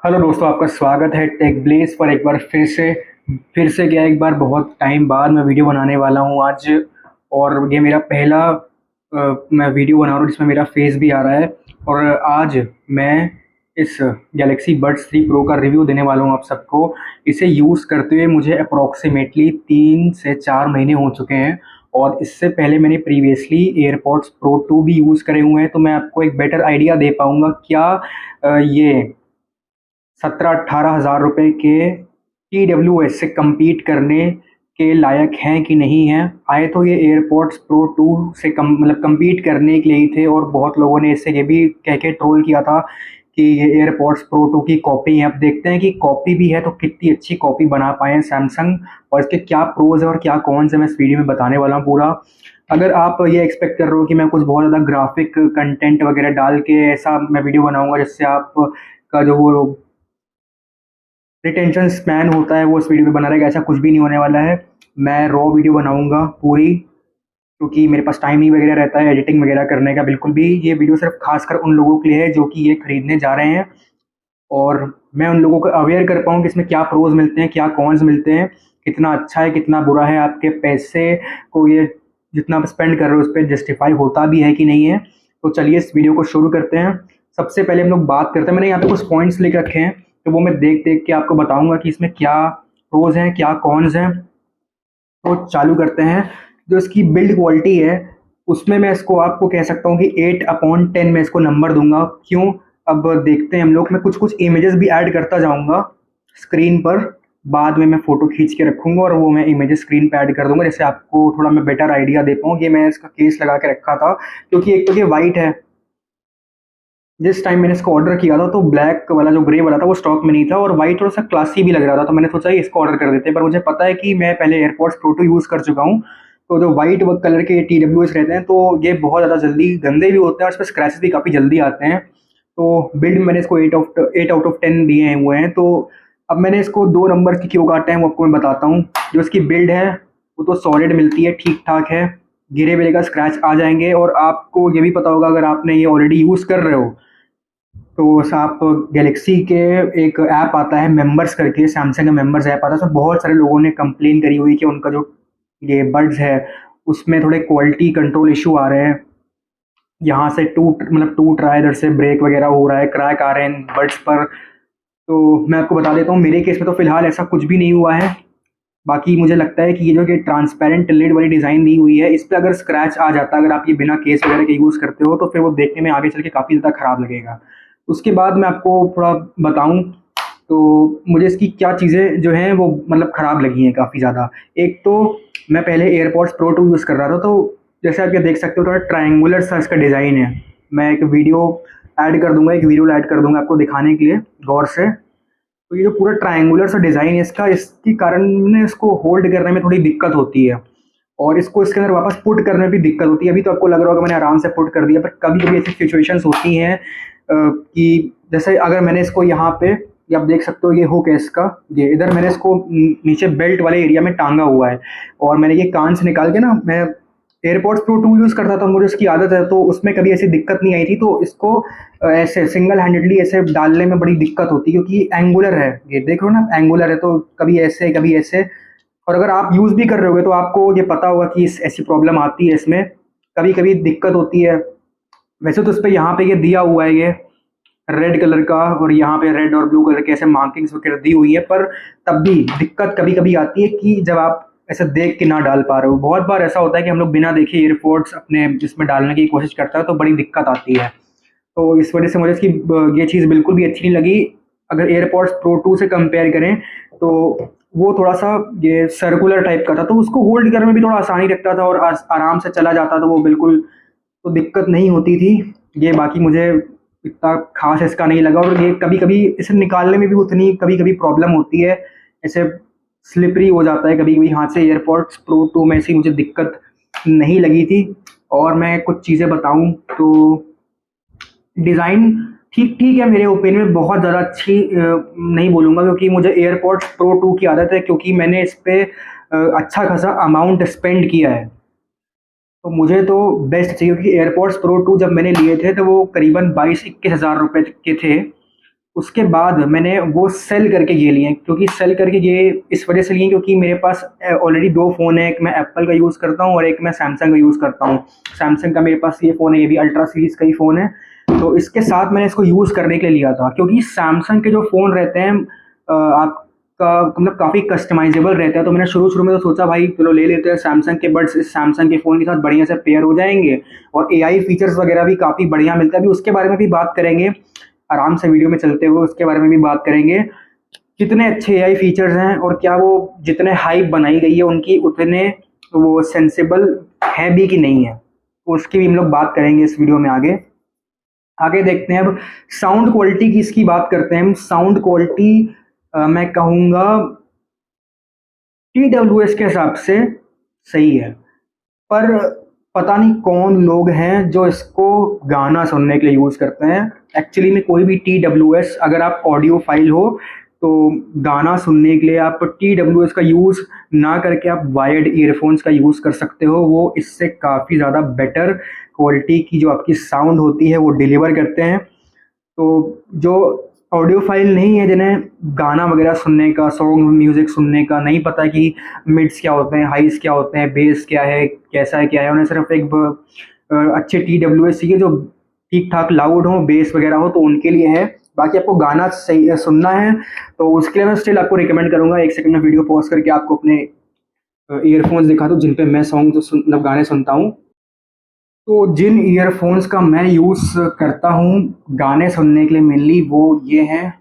Hello दोस्तों, आपका स्वागत है टेक ब्लेस पर। एक बार फिर से क्या, एक बार बहुत टाइम बाद मैं वीडियो बनाने वाला हूँ आज। और ये मेरा पहला मैं वीडियो बना रहा हूँ जिसमें मेरा फेस भी आ रहा है। और आज मैं इस गैलेक्सी बड्स 3 प्रो का रिव्यू देने वाला हूँ आप सबको। इसे यूज़ करते हुए मुझे अप्रोक्सीमेटली 3 से 4 महीने हो चुके हैं। और इससे पहले मैंने प्रीवियसली एयरपॉड्स प्रो 2 भी यूज़ करे हुए हैं, तो मैं आपको एक बेटर आइडिया दे पाऊँगा क्या ये 17-18 हज़ार रुपये के TWS से compete करने के लायक हैं कि नहीं हैं। आए तो ये एयरपॉड्स प्रो 2 से compete करने के लिए ही थे, और बहुत लोगों ने इससे ये भी कह के ट्रोल किया था कि ये एयरपॉड्स प्रो 2 की कॉपी है। अब देखते हैं कि कॉपी भी है तो कितनी अच्छी कॉपी बना पाए हैं सैमसंग, और इसके क्या प्रोज है और क्या कॉन्स है मैं इस वीडियो में बताने वाला हूँ पूरा। अगर आप ये एक्सपेक्ट कर रहे हो कि मैं कुछ बहुत ज़्यादा ग्राफिक कंटेंट वगैरह डाल के ऐसा मैं वीडियो बनाऊंगा जिससे आप का जो वो रिटेंशन स्पैन होता है वो इस वीडियो में बना रहेगा, ऐसा कुछ भी नहीं होने वाला है। मैं रॉ वीडियो बनाऊंगा पूरी, क्योंकि मेरे पास टाइम नहीं वगैरह रहता है एडिटिंग वगैरह करने का बिल्कुल भी। ये वीडियो सिर्फ खासकर उन लोगों के लिए है जो कि ये खरीदने जा रहे हैं, और मैं उन लोगों को अवेयर कर पाऊँ कि इसमें क्या प्रोज मिलते हैं, क्या कॉन्स मिलते हैं, कितना अच्छा है कितना बुरा है, आपके पैसे को ये जितना आप स्पेंड कर रहे हो उस पर जस्टिफाई होता भी है कि नहीं है। तो चलिए इस वीडियो को शुरू करते हैं। सबसे पहले हम लोग बात करते हैं, मैंने यहाँ पे कुछ पॉइंट्स लिख रखे हैं, तो वो मैं देख देख के आपको बताऊंगा कि इसमें क्या प्रोज हैं क्या कॉन्स हैं। तो चालू करते हैं। जो इसकी बिल्ड क्वालिटी है उसमें मैं इसको आपको कह सकता हूँ कि 8/10 मैं इसको नंबर दूंगा। क्यों, अब देखते हैं हम लोग। मैं कुछ कुछ इमेजेस भी ऐड करता जाऊंगा स्क्रीन पर, बाद में मैं फ़ोटो खींच के रखूंगा और वो मैं इमेजेस स्क्रीन पे ऐड कर दूंगा, जैसे आपको थोड़ा मैं बेटर आइडिया दे पाऊँ। ये मैं इसका केस लगा के रखा था क्योंकि एक तो ये वाइट है। जिस टाइम मैंने इसको ऑर्डर किया था तो ब्लैक वाला जो ग्रे वाला था वो स्टॉक में नहीं था, और वाइट थोड़ा सा क्लासी भी लग रहा था, तो मैंने सोचा कि इसको ऑर्डर कर देते हैं। पर मुझे पता है कि मैं पहले एयरपॉड्स प्रो 2 यूज़ कर चुका हूँ, तो जो वाइट कलर के TWS रहते हैं तो ये बहुत ज़्यादा जल्दी गंदे भी होते हैं और इस पर स्क्रैचेस भी काफ़ी जल्दी आते हैं। तो बिल्ड मैंने इसको 8/10 दिए हुए हैं। तो अब मैंने इसको 2 नंबर की क्यों काटा है वो आपको मैं बताता हूँ। जो इसकी बिल्ड है वो तो सॉलिड मिलती है, ठीक ठाक है, गिरे विरे का स्क्रैच आ जाएंगे। और आपको ये भी पता होगा अगर आपने ये ऑलरेडी यूज़ कर रहे हो, तो आप गैलेक्सी के एक ऐप आता है मेंबर्स करके, सैमसंग का मेंबर्स ऐप आता है, उसमें बहुत सारे लोगों ने कंप्लेन करी हुई कि उनका जो ये बड्स है उसमें थोड़े क्वालिटी कंट्रोल इशू आ रहे हैं। यहाँ से टूट रहा है, इधर से ब्रेक वगैरह हो रहा है, क्रैक आ रहे हैं बड्स पर। तो मैं आपको बता देता हूँ मेरे केस में तो फिलहाल ऐसा कुछ भी नहीं हुआ है। बाकी मुझे लगता है कि ये जो कि ट्रांसपेरेंट लिड वाली डिज़ाइन दी हुई है, इस पर अगर स्क्रैच आ जाता है, अगर आप ये बिना केस वगैरह के यूज़ करते हो, तो फिर वो देखने में आगे चल के काफ़ी ज़्यादा ख़राब लगेगा। उसके बाद मैं आपको थोड़ा बताऊं तो मुझे इसकी क्या चीज़ें जो हैं वो ख़राब लगी हैं काफ़ी ज़्यादा। एक तो मैं पहले एयरपॉड्स प्रो 2 यूज़ कर रहा था, तो जैसे आप ये देख सकते हो थोड़ा ट्रायंगुलर सा इसका डिज़ाइन है। मैं एक वीडियो ऐड कर दूंगा, एक वीडियो ऐड कर दूंगा आपको दिखाने के लिए गौर से। तो ये जो पूरा ट्रायंगुलर सा डिज़ाइन है इसका, इसके कारण ना इसको होल्ड करने में थोड़ी दिक्कत होती है, और इसको इसके अंदर वापस पुट करने में भी दिक्कत होती है। अभी तो आपको लग रहा होगा मैंने आराम से पुट कर दिया, पर कभी कभी ऐसी सिचुएशंस होती हैं कि जैसे अगर मैंने इसको यहाँ पे, ये आप देख सकते हो ये हुक है इसका, ये इधर मैंने इसको नीचे बेल्ट वाले एरिया में टांगा हुआ है, और मैंने ये कान से निकाल के ना, मैं एयरपॉड्स प्रो 2 यूज़ करता था, मुझे उसकी आदत है, तो उसमें कभी ऐसी दिक्कत नहीं आई थी। तो इसको ऐसे सिंगल हैंडेडली ऐसे डालने में बड़ी दिक्कत होती है, क्योंकि एंगुलर है, ये देख रहे हो ना एंगुलर है, तो कभी ऐसे कभी ऐसे। और अगर आप यूज़ भी कर रहे होगे तो आपको ये पता होगा कि ऐसी प्रॉब्लम आती है, इसमें कभी कभी दिक्कत होती है। वैसे तो इस पे यहाँ पे ये दिया हुआ है, ये रेड कलर का, और यहाँ पे रेड और ब्लू कलर के ऐसे मार्किंग्स वगैरह दी हुई है, पर तब भी दिक्कत कभी कभी आती है कि जब आप ऐसे देख के ना डाल पा रहे हो। बहुत बार ऐसा होता है कि हम लोग बिना देखे एयरपोर्ट्स अपने इसमें डालने की कोशिश करते हैं, तो बड़ी दिक्कत आती है। तो इस वजह से मुझे इसकी ये चीज़ बिल्कुल भी अच्छी नहीं लगी। अगर एयरपॉड्स प्रो 2 से कंपेयर करें तो वो थोड़ा सा ये सर्कुलर टाइप का था, तो उसको होल्ड करने में भी थोड़ा आसानी रखता था और आराम से चला जाता था वो बिल्कुल, तो दिक्कत नहीं होती थी। ये बाकी मुझे इतना खास इसका नहीं लगा, और ये कभी कभी इसे निकालने में भी उतनी कभी कभी प्रॉब्लम होती है, ऐसे स्लिपरी हो जाता है कभी कभी हाथ से। एयरपॉड्स प्रो 2 में ऐसी मुझे दिक्कत नहीं लगी थी। और मैं कुछ चीज़ें बताऊं तो डिज़ाइन ठीक ठीक है मेरे ओपिनियन में, बहुत ज़्यादा अच्छी नहीं बोलूँगा, क्योंकि मुझे एयरपॉड्स प्रो 2 की आदत है, क्योंकि मैंने इस पे अच्छा खासा अमाउंट स्पेंड किया है। तो मुझे तो बेस्ट चाहिए, क्योंकि एयरपॉड्स प्रो 2 जब मैंने लिए थे तो वो करीबन 22-21 हज़ार रुपये के थे। उसके बाद मैंने वो सेल करके ये लिए, क्योंकि सेल करके ये इस वजह से लिए क्योंकि मेरे पास ऑलरेडी 2 फ़ोन है, एक मैं एप्पल का यूज़ करता हूँ और एक मैं सैमसंग का यूज़ करता हूँ। सैमसंग का मेरे पास ये फ़ोन है, ये भी अल्ट्रा सीरीज़ का ही फ़ोन है। तो इसके साथ मैंने इसको यूज़ करने के लिए लिया था, क्योंकि सैमसंग के जो फ़ोन रहते हैं आपका मतलब काफ़ी कस्टमाइज़ेबल रहता है। तो मैंने शुरू-शुरू में तो सोचा भाई चलो ले लेते हैं सैमसंग के बड्स, इस सैमसंग के फ़ोन के साथ बढ़िया से पेयर हो जाएँगे और एआई फ़ीचर्स वगैरह भी काफ़ी बढ़िया मिलता है। अभी उसके बारे में भी बात करेंगे, आराम से वीडियो में चलते हुए उसके बारे में भी बात करेंगे। कितने अच्छे एआई फ़ीचर्स हैं और क्या वो जितने हाइप बनाई गई है उनकी उतने वो सेंसिबल है भी कि नहीं है, तो उसकी भी हम लोग बात करेंगे इस वीडियो में आगे। आगे देखते हैं अब साउंड क्वालिटी की इसकी बात करते हैं हम। साउंड क्वालिटी मैं कहूँगा TWS के हिसाब से सही है, पर पता नहीं कौन लोग हैं जो इसको गाना सुनने के लिए यूज़ करते हैं। एक्चुअली में कोई भी TWS, अगर आप ऑडियो फाइल हो तो गाना सुनने के लिए आप TWS का यूज़ ना करके आप वायर्ड ईयरफोन्स का यूज़ कर सकते हो। वो इससे काफ़ी ज़्यादा बेटर क्वालिटी की जो आपकी साउंड होती है वो डिलीवर करते हैं। तो जो ऑडियो फाइल नहीं है, जिन्हें गाना वगैरह सुनने का, सॉन्ग म्यूज़िक सुनने का नहीं पता कि मिड्स क्या होते हैं, हाइज़ क्या होते हैं, बेस क्या है, कैसा है, क्या है, उन्हें सिर्फ एक अच्छे TWS चाहिए जो ठीक ठाक लाउड हो, बेस वगैरह हो, तो उनके लिए है। बाकी आपको गाना सही सुनना है तो उसके लिए मैं स्टिल आपको रिकमेंड करूँगा, एक सेकंड में वीडियो पॉज करके आपको अपने ईयरफोन्स दिखा दूँ जिन पे मैं सॉन्ग तो मतलब गाने सुनता हूँ। तो जिन ईयरफोन्स का मैं यूज़ करता हूँ गाने सुनने के लिए मेनली, वो ये हैं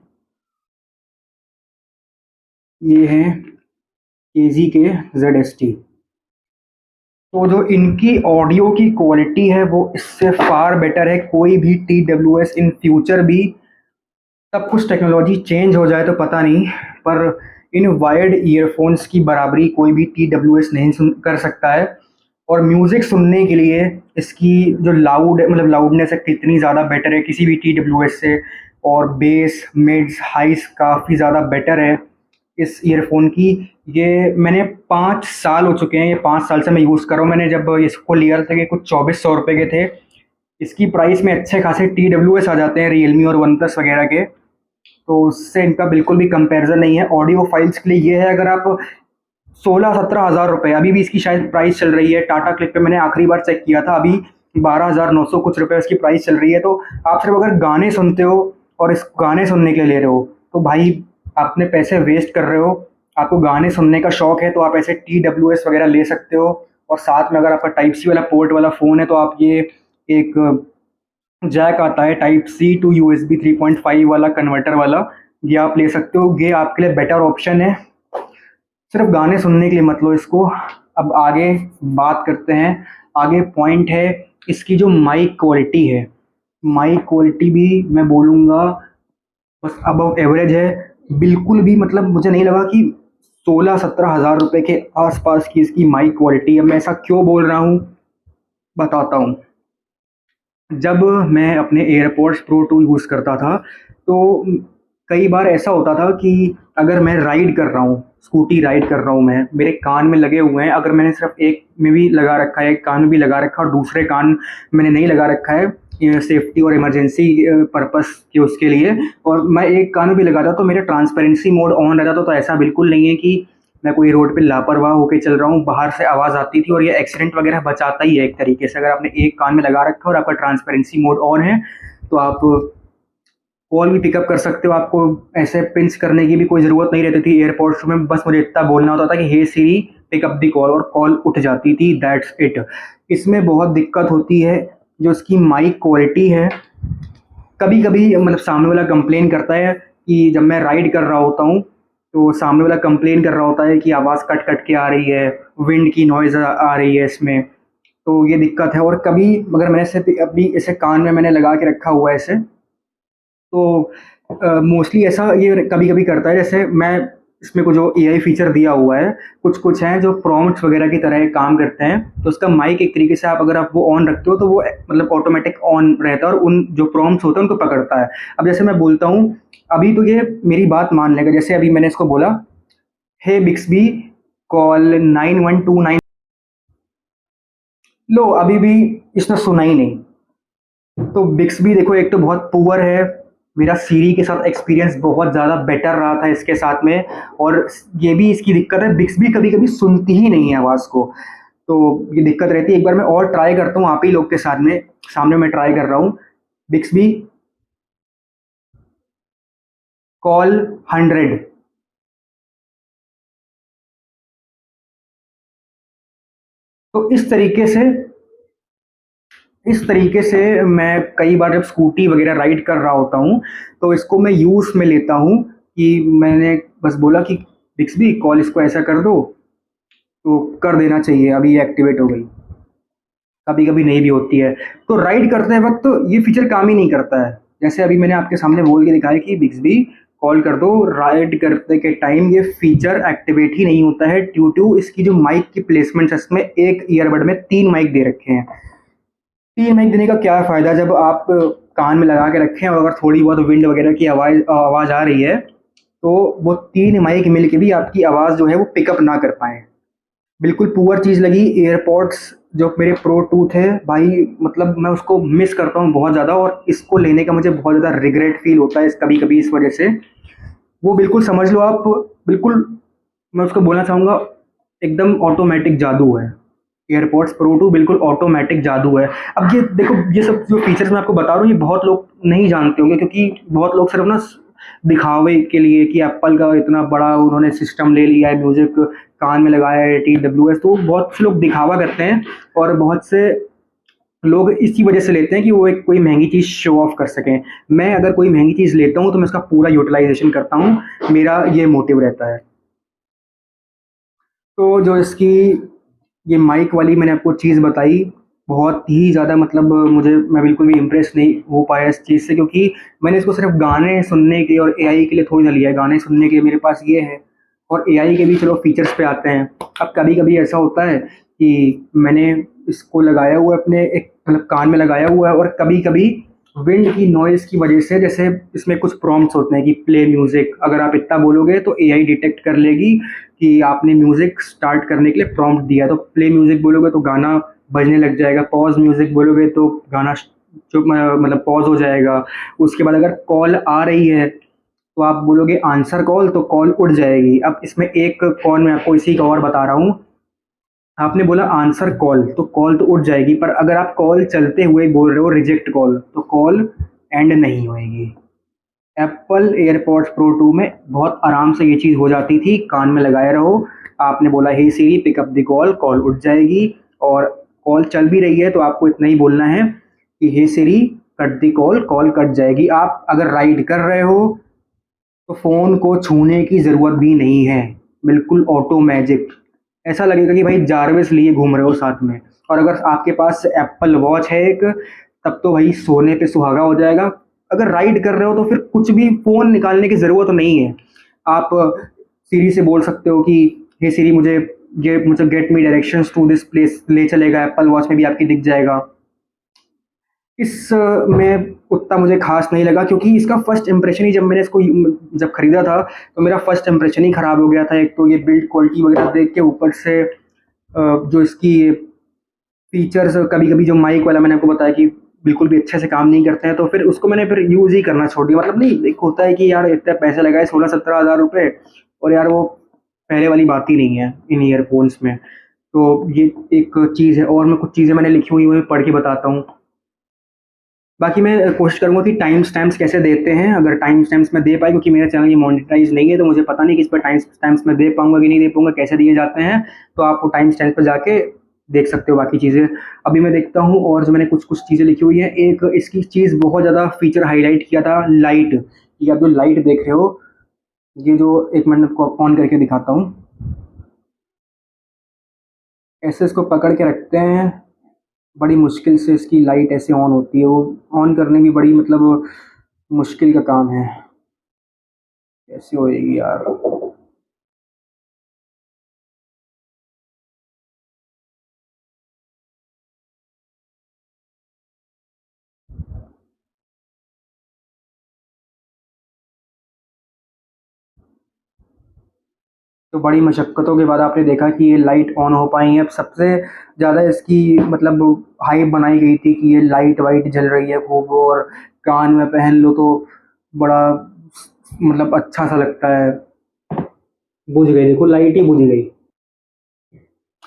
केजी के ZST। तो जो इनकी ऑडियो की क्वालिटी है वो इससे फार बेटर है। कोई भी TWS इन फ्यूचर भी, सब कुछ टेक्नोलॉजी चेंज हो जाए तो पता नहीं, पर इन वायर्ड ईयरफोन्स की बराबरी कोई भी TWS नहीं सुन कर सकता है। और म्यूज़िक सुनने के लिए इसकी जो लाउडनेस है कितनी ज़्यादा बेटर है किसी भी TWS से, और बेस, मिड्स, हाइस काफ़ी ज़्यादा बेटर है इस ईयरफोन की। ये मैंने 5 साल हो चुके हैं, ये 5 साल से मैं यूज़ कर रहा हूँ। मैंने जब इसको लिया था कि कुछ 2400 रुपये के थे। इसकी प्राइस में अच्छे खासे TWS आ जाते हैं रियलमी और वन प्लस वगैरह के, तो उससे इनका बिल्कुल भी कंपैरिजन नहीं है। ऑडियो फाइल्स के लिए ये है, अगर आप 16-17 हज़ार रुपये, अभी भी इसकी शायद प्राइस चल रही है, टाटा क्लिक पे मैंने आखिरी बार चेक किया था, अभी 12,900 कुछ रुपये इसकी प्राइस चल रही है। तो आप सिर्फ अगर गाने सुनते हो और इस गाने सुनने के लिए ले रहे हो तो भाई अपने पैसे वेस्ट कर रहे हो। आपको गाने सुनने का शौक है तो आप ऐसे TWS वगैरह ले सकते हो, और साथ में अगर आपका टाइप सी वाला पोर्ट वाला फ़ोन है तो आप ये एक जैक आता है टाइप सी टू USB 3.5 वाला कन्वर्टर वाला, ये आप ले सकते हो। ये आपके लिए बेटर ऑप्शन है, सिर्फ गाने सुनने के लिए मत लो इसको। अब आगे बात करते हैं। आगे पॉइंट है इसकी जो माइक क्वालिटी है। माइक क्वालिटी भी मैं बोलूँगा बस अबव एवरेज है। बिल्कुल भी मतलब मुझे नहीं लगा कि 16-17 हज़ार रुपये के आसपास की इसकी माइक क्वालिटी है। मैं ऐसा क्यों बोल रहा हूँ बताता हूँ। जब मैं अपने एयरपॉड्स प्रो 2 यूज़ करता था तो कई बार ऐसा होता था कि अगर मैं राइड कर रहा हूँ, स्कूटी राइड कर रहा हूँ, मैं मेरे कान में लगे हुए हैं, अगर मैंने सिर्फ एक में भी लगा रखा है, एक कान में भी लगा रखा है और दूसरे कान मैंने नहीं लगा रखा है सेफ्टी और इमरजेंसी पर्पस के उसके लिए, और मैं एक कान में भी लगाता तो मेरा ट्रांसपेरेंसी मोड ऑन रहता। तो ऐसा बिल्कुल नहीं है कि मैं कोई रोड पे लापरवाह होके चल रहा हूँ, बाहर से आवाज़ आती थी, और ये एक्सीडेंट वगैरह बचाता ही है एक तरीके से। अगर आपने एक कान में लगा रखा है और आपका ट्रांसपेरेंसी मोड ऑन है तो आप कॉल भी पिकअप कर सकते हो। आपको ऐसे पिंच करने की भी कोई ज़रूरत नहीं रहती थी एयरपोर्ट्स में, बस मुझे इतना बोलना होता था कि हे सीरी पिकअप दी कॉल, और कॉल उठ जाती थी, दैट्स इट। इसमें बहुत दिक्कत होती है जो इसकी माइक क्वालिटी है। कभी कभी मतलब सामने वाला कंप्लेन करता है कि जब मैं राइड कर रहा होता हूँ तो सामने वाला कंप्लेन कर रहा होता है कि आवाज़ कट कट के आ रही है, विंड की नॉइज़ आ रही है इसमें, तो ये दिक्कत है। और कभी अगर मैंने इसे अभी इसे कान में मैंने लगा के रखा हुआ है ऐसे, तो मोस्टली ऐसा ये कभी कभी करता है। जैसे मैं इसमें को जो AI फीचर दिया हुआ है, कुछ कुछ हैं जो प्रॉम्प्ट्स वगैरह की तरह काम करते हैं, तो उसका माइक एक तरीके से आप अगर आप वो ऑन रखते हो तो वो मतलब ऑटोमेटिक ऑन रहता है और उन जो प्रॉम्प्ट्स होते हैं उनको पकड़ता है। अब जैसे मैं बोलता हूँ, अभी तो ये मेरी बात मान लेगा, जैसे अभी मैंने इसको बोला हे बिक्सबी कॉल 9129, लो अभी भी इसने सुना ही नहीं। तो बिक्सबी देखो, एक तो बहुत पुअर है मेरा सीरी के साथ एक्सपीरियंस बहुत ज़्यादा बेटर रहा था इसके साथ में। और ये भी इसकी दिक्कत है, बिक्सबी कभी कभी सुनती ही नहीं है आवाज़ को, तो ये दिक्कत रहती है। एक बार मैं और ट्राई करता हूँ आप ही लोग के साथ में, सामने मैं ट्राई कर रहा हूँ। Bixby call 100। तो इस तरीके से मैं कई बार जब स्कूटी वगैरह राइड कर रहा होता हूँ तो इसको मैं यूज़ में लेता हूँ कि मैंने बस बोला कि बिक्सबी कॉल इसको ऐसा कर दो, तो कर देना चाहिए, अभी ये एक्टिवेट हो गई। कभी कभी नहीं भी होती है। तो राइड करते वक्त तो ये फीचर काम ही नहीं करता है। जैसे अभी मैंने आपके सामने बोल के दिखाया कि बिक्सबी कॉल कर दो, राइड करते के टाइम ये फीचर एक्टिवेट ही नहीं होता है ड्यू टू इसकी जो माइक की प्लेसमेंट है, इसमें एक ईयरबड में 3 माइक दे रखे हैं। 3 माइक देने का क्या फ़ायदा जब आप कान में लगा के रखें और अगर थोड़ी बहुत विंड वगैरह की आवाज़ आ रही है तो वो 3 माइक मिल के भी आपकी आवाज़ जो है वो पिकअप ना कर पाए। बिल्कुल पुअर चीज़ लगी। एयरपॉड्स जो मेरे प्रो टूथ है भाई, मतलब मैं उसको मिस करता हूँ बहुत ज़्यादा, और इसको लेने का मुझे बहुत ज़्यादा रिग्रेट फील होता है इस कभी कभी इस वजह से। वो बिल्कुल समझ लो आप, बिल्कुल मैं उसको बोलना चाहूँगा एकदम ऑटोमेटिक जादू है। एयरपॉड्स प्रो 2 बिल्कुल ऑटोमेटिक जादू है। अब ये देखो, ये सब जो फीचर्स मैं आपको बता रहा हूँ ये बहुत लोग नहीं जानते होंगे, क्योंकि बहुत लोग सिर्फ ना दिखावे के लिए कि एप्पल का इतना बड़ा उन्होंने सिस्टम ले लिया है, म्यूजिक कान में लगाया है, TWS, तो बहुत से लोग दिखावा करते हैं और बहुत से लोग इसी वजह से लेते हैं कि वो एक कोई महंगी चीज़ शो ऑफ कर सकें। मैं अगर कोई महंगी चीज़ लेता हूँ तो मैं उसका पूरा यूटिलाइजेशन करता हूँ, मेरा ये मोटिव रहता है। तो जो इसकी ये माइक वाली मैंने आपको चीज़ बताई, बहुत ही ज़्यादा मतलब मैं बिल्कुल भी इम्प्रेस नहीं हो पाया इस चीज़ से, क्योंकि मैंने इसको सिर्फ गाने सुनने के और एआई के लिए थोड़ी ना लिया है। गाने सुनने के लिए मेरे पास ये है, और एआई के भी चलो फीचर्स पे आते हैं। अब कभी कभी ऐसा होता है कि मैंने इसको लगाया हुआ है अपने एक मतलब कान में लगाया हुआ है, और कभी कभी विंड की नॉइज़ की वजह से, जैसे इसमें कुछ प्रॉम्प्ट्स होते हैं कि प्ले म्यूज़िक, अगर आप इतना बोलोगे तो एआई डिटेक्ट कर लेगी कि आपने म्यूज़िक स्टार्ट करने के लिए प्रॉम्प्ट दिया। तो प्ले म्यूज़िक बोलोगे तो गाना बजने लग जाएगा, पॉज़ म्यूज़िक बोलोगे तो गाना चुप मतलब पॉज़ हो जाएगा। उसके बाद अगर कॉल आ रही है तो आप बोलोगे आंसर कॉल, तो कॉल उठ जाएगी। अब इसमें एक कॉल मैं आपको इसी का और बता रहा हूँ। आपने बोला आंसर कॉल, तो कॉल तो उठ जाएगी, पर अगर आप कॉल चलते हुए बोल रहे हो रिजेक्ट कॉल, तो कॉल एंड नहीं होएगी। एप्पल एयरपॉड्स प्रो 2 में बहुत आराम से ये चीज़ हो जाती थी, कान में लगाए रहो, आपने बोला हे सीरी पिकअप द कॉल, कॉल उठ जाएगी। और कॉल चल भी रही है तो आपको इतना ही बोलना है कि hey Siri cut the call, call कट जाएगी। आप अगर राइड कर रहे हो तो फ़ोन को छूने की ज़रूरत भी नहीं है, बिल्कुल ऑटो मैजिक। ऐसा लगेगा कि भाई जारविस लिए घूम रहे हो साथ में। और अगर आपके पास एप्पल वॉच है एक, तब तो भाई सोने पे सुहागा हो जाएगा। अगर राइड कर रहे हो तो फिर कुछ भी फ़ोन निकालने की ज़रूरत तो नहीं है। आप सीरी से बोल सकते हो कि हे सीरी मुझे get me directions to this place ले चलेगा, एप्पल वॉच में भी आपकी दिख जाएगा। में उतना मुझे ख़ास नहीं लगा, क्योंकि इसका फर्स्ट इंप्रेशन ही, जब मैंने इसको जब ख़रीदा था तो मेरा फर्स्ट इंप्रेशन ही ख़राब हो गया था। एक तो ये बिल्ड क्वालिटी वगैरह देख के, ऊपर से जो इसकी फीचर्स, कभी कभी जो माइक वाला मैंने आपको बताया कि बिल्कुल भी अच्छे से काम नहीं करते हैं, तो फिर उसको मैंने फिर यूज़ ही करना छोड़ दिया। मतलब नहीं, एक होता है कि यार इतने पैसे लगाए 16-17 हज़ार रुपये, और यार वो पहले वाली बात ही नहीं है इन ईयरफोन्स में। तो ये एक चीज़ है, और मैं कुछ चीज़ें मैंने लिखी हुई मैं पढ़ के बताता हूँ। बाकी मैं कोशिश करूँगा कि टाइम स्टैम्प्स कैसे देते हैं, अगर टाइम स्टैम्प्स मैं दे पाई, क्योंकि मेरा चैनल ये मोनेटाइज नहीं है, तो मुझे पता नहीं कि इस पर टाइम स्टैम्प्स मैं दे पाऊँगा कि नहीं दे पाऊँगा, कैसे दिए जाते हैं। तो आप वो टाइम स्टैम्प पर जाके देख सकते हो बाकी चीज़ें। अभी मैं देखता हूँ और जो मैंने कुछ कुछ चीज़ें लिखी हुई हैं। एक इसकी चीज़ बहुत ज़्यादा फीचर हाईलाइट किया था, लाइट। ये आप जो लाइट देख रहे हो, ये जो एक मिनट को ऑन करके दिखाता हूँ। ऐसे इसको पकड़ के रखते हैं, बड़ी मुश्किल से इसकी लाइट ऐसे ऑन होती है। वो ऑन करने की बड़ी मतलब मुश्किल का काम है। कैसे होएगी यार। तो बड़ी मशक्क़तों के बाद आपने देखा कि ये लाइट ऑन हो पाई है। अब सबसे ज़्यादा इसकी मतलब हाइप बनाई गई थी कि ये लाइट वाइट जल रही है खूब, और कान में पहन लो तो बड़ा मतलब अच्छा सा लगता है। बुझ गई, देखो लाइट ही बुझ गई,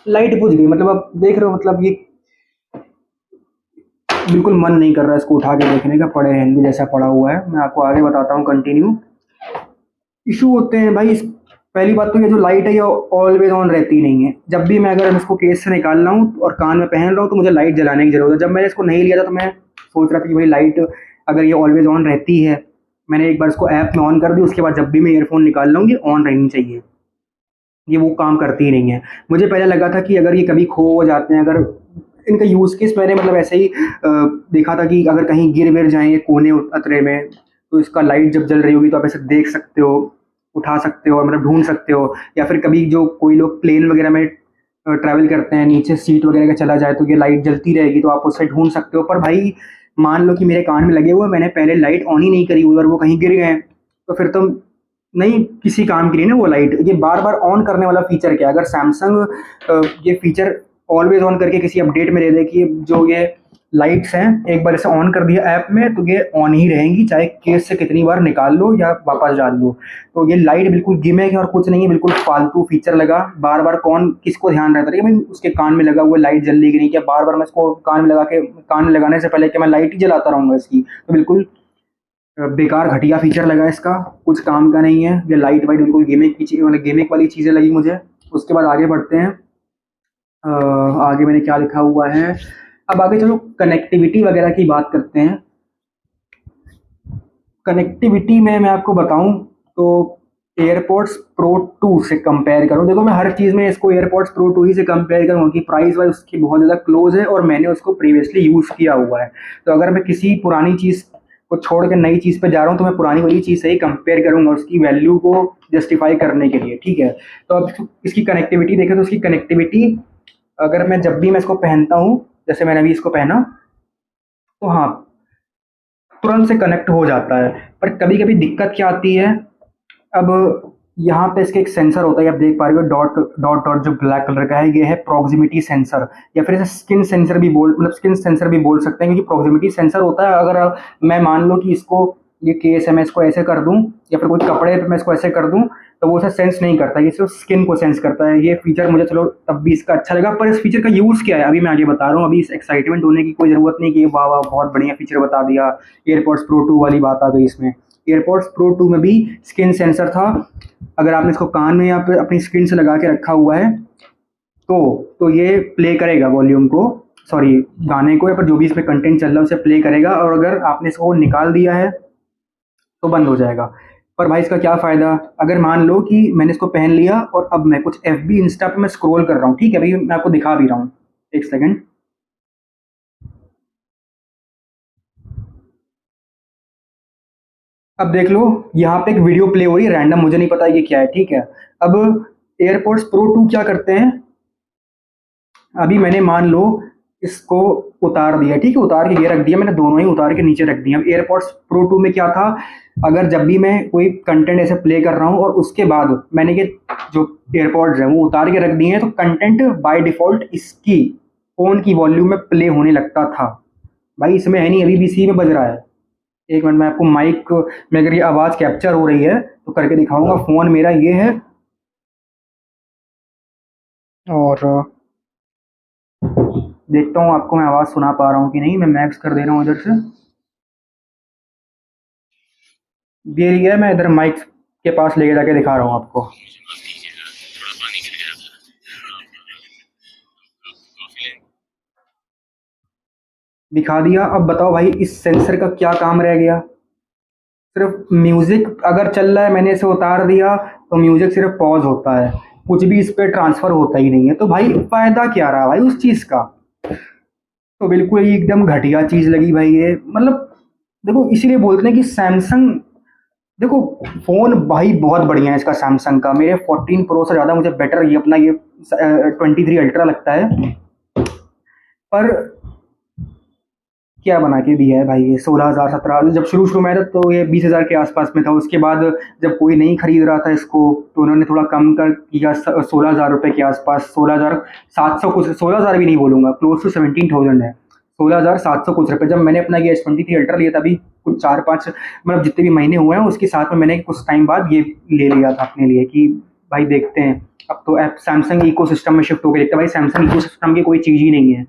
लाइट बुझ गई, मतलब अब देख रहे हो, मतलब ये बिल्कुल मन नहीं कर रहा है इसको उठा के देखने का, पड़े रहने दो जैसा पड़ा हुआ है। मैं आपको आगे बताता हूँ कंटिन्यू। इशू होते हैं भाई पहली बात तो ये जो लाइट है ये ऑलवेज ऑन रहती नहीं है। जब भी मैं अगर इसको केस से निकाल रहा हूँ और कान में पहन रहा हूँ तो मुझे लाइट जलाने की जरूरत है। जब मैंने इसको नहीं लिया था तो मैं सोच रहा था कि भाई लाइट अगर ये ऑलवेज ऑन रहती है, मैंने एक बार इसको ऐप में ऑन कर दी, उसके बाद जब भी मैं ईयरफोन निकाल रहा हूँ ये ऑन रहनी चाहिए। ये वो काम करती ही नहीं है। मुझे पहले लगा था कि अगर ये कभी खो हो जाते हैं, अगर इनका यूज़ केस मैंने मतलब ऐसे ही देखा था कि अगर कहीं गिर विर जाएँ कोने अतरे में, तो इसका लाइट जब जल रही होगी तो आप ऐसे देख सकते हो, उठा सकते हो और मतलब ढूँढ सकते हो। या फिर कभी जो कोई लोग प्लेन वगैरह में ट्रैवल करते हैं, नीचे सीट वगैरह का चला जाए तो ये लाइट जलती रहेगी, तो आप उससे ढूँढ सकते हो। पर भाई मान लो कि मेरे कान में लगे हुए हैं, मैंने पहले लाइट ऑन ही नहीं करी हुई और वो कहीं गिर गए, तो फिर तो नहीं किसी काम की नहीं ना वो लाइट। ये बार बार ऑन करने वाला फीचर क्या है? अगर सैमसंग ये फीचर ऑलवेज ऑन करके किसी अपडेट में दे दे कि जो ये लाइट्स हैं एक बार इसे ऑन कर दिया ऐप में तो ये ऑन ही रहेंगी, चाहे केस से कितनी बार निकाल लो या वापस डाल लो। तो ये लाइट बिल्कुल गिमिक है और कुछ नहीं है, बिल्कुल फालतू फीचर लगा। बार बार कौन किसको ध्यान रहता है कि भाई उसके कान में लगा हुआ लाइट जल रही कि नहीं, क्या बार बार मैं इसको कान में लगा के, कान में लगाने से पहले क्या मैं लाइट ही जलाता रहूँगा इसकी? तो बिल्कुल बेकार घटिया फीचर लगा इसका, कुछ काम का नहीं है। ये लाइट वाइट बिल्कुल गेमिंग की चीज़, मतलब गेमिंग वाली चीज़ें लगी मुझे। उसके बाद आगे बढ़ते हैं। आगे मैंने क्या लिखा हुआ है, अब आगे चलो कनेक्टिविटी वगैरह की बात करते हैं। कनेक्टिविटी में मैं आपको बताऊं तो एयरपॉड्स प्रो 2 से कंपेयर करूं, देखो मैं हर चीज़ में इसको एयरपॉड्स प्रो 2 ही से कंपेयर करूँ कि प्राइस वाइज उसकी बहुत ज़्यादा क्लोज है और मैंने उसको प्रीवियसली यूज़ किया हुआ है। तो अगर मैं किसी पुरानी चीज़ को छोड़ के नई चीज़ पे जा रहा हूँ तो मैं पुरानी वाली चीज़ से ही कंपेयर करूँगा उसकी वैल्यू को जस्टिफाई करने के लिए, ठीक है। तो अब इसकी कनेक्टिविटी देखें तो इसकी कनेक्टिविटी अगर मैं जब भी मैं इसको पहनता हूँ, जैसे मैंने अभी इसको पहना, तो हाँ तुरंत से कनेक्ट हो जाता है। पर कभी कभी दिक्कत क्या आती है, अब यहाँ पे इसके एक सेंसर होता है, आप देख पा रहे हो डॉट डॉट डॉट जो ब्लैक कलर का है, ये है प्रॉक्सिमिटी सेंसर, या फिर इसे स्किन सेंसर भी बोल, मतलब स्किन सेंसर भी बोल सकते हैं, क्योंकि प्रॉक्सिमिटी सेंसर होता है अगर मैं मान लो कि इसको ये केस है मैं इसको ऐसे कर दूं या फिर कोई कपड़े पे मैं इसको ऐसे कर दूं तो वो उसे सेंस नहीं करता, ये सिर्फ स्किन को सेंस करता है। ये फीचर मुझे चलो तब भी इसका अच्छा लगा, पर इस फीचर का यूज़ क्या है अभी मैं आगे बता रहा हूँ। अभी इस एक्साइटमेंट होने की कोई ज़रूरत नहीं कि वाह वाह बहुत बढ़िया फीचर बता दिया, एयरपॉड्स प्रो 2 वाली बात आ गई इसमें। एयरपॉड्स प्रो 2 में भी स्किन सेंसर था, अगर आपने इसको कान में या फिर अपनी स्क्रीन से लगा के रखा हुआ है तो ये प्ले करेगा वॉल्यूम को, सॉरी गाने को, या फिर जो भी इसमें कंटेंट चल रहा है उसे प्ले करेगा, और अगर आपने इसको निकाल दिया है तो बंद हो जाएगा। पर भाई इसका क्या फ़ायदा, अगर मान लो कि मैंने इसको पहन लिया और अब मैं कुछ एफ बी इंस्टा पे मैं स्क्रॉल कर रहा हूँ, ठीक है, अभी मैं आपको दिखा भी रहा हूँ, एक सेकेंड। अब देख लो यहाँ पे एक वीडियो प्ले हो रही है रैंडम, मुझे नहीं पता ये क्या है, ठीक है। अब एयरपोर्ट्स प्रो 2 क्या करते हैं, अभी मैंने मान लो इसको उतार दिया, ठीक है, उतार के ये रख दिया, मैंने दोनों ही उतार के नीचे रख दिया। अब एयरपॉड्स प्रो 2 में क्या था, अगर जब भी मैं कोई कंटेंट ऐसे प्ले कर रहा हूँ और उसके बाद मैंने ये जो एयरपॉड्स हैं वो उतार के रख दिए हैं तो कंटेंट बाय डिफ़ॉल्ट इसकी फ़ोन की वॉल्यूम में प्ले होने लगता था। भाई इसमें है नहीं, अभी भी इसी में बज रहा है। एक मिनट मैं आपको माइक में अगर ये आवाज़ कैप्चर हो रही है तो करके दिखाऊंगा। फ़ोन मेरा ये है और देखता हूँ आपको मैं आवाज़ सुना पा रहा हूँ कि नहीं। मैं मैक्स कर दे रहा हूँ इधर से, ये लिया है, मैं इधर माइक के पास लेके जाके दिखा रहा हूँ आपको। दिखा दिया। अब बताओ भाई इस सेंसर का क्या काम रह गया, सिर्फ म्यूज़िक अगर चल रहा है मैंने इसे उतार दिया तो म्यूज़िक सिर्फ पॉज होता है, कुछ भी इस पर ट्रांसफ़र होता ही नहीं है। तो भाई फ़ायदा क्या रहा भाई उस चीज़ का? तो बिल्कुल ही एकदम घटिया चीज़ लगी भाई ये, मतलब देखो इसीलिए बोलते हैं कि सैमसंग, देखो फ़ोन भाई बहुत बढ़िया है इसका सैमसंग का, मेरे 14 प्रो से ज़्यादा मुझे बेटर ये अपना ये 23 अल्ट्रा लगता है। पर क्या बना के दिया है भाई ये, 16,000 17,000 जब शुरू शुरू में आया था तो ये 20,000 के आसपास में था। उसके बाद जब कोई नहीं खरीद रहा था इसको तो उन्होंने थोड़ा कम कर किया, 16,000 रुपये के आसपास, 16,700 कुछ, 16,000 भी नहीं बोलूँगा, क्लोज टू 17,000 है। 16,700 कुछ रुपये। जब मैंने अपना ये S23 अल्ट्रा लिया था अभी कुछ 4-5 मतलब जितने भी महीने हुए हैं उसके साथ में मैंने कुछ टाइम बाद ये ले लिया था अपने लिए कि भाई देखते हैं। अब तो ऐप सैमसंग इकोसिस्टम में शिफ्ट हो गया, देखते भाई सैमसंग इकोसिस्टम की कोई चीज़ ही नहीं है,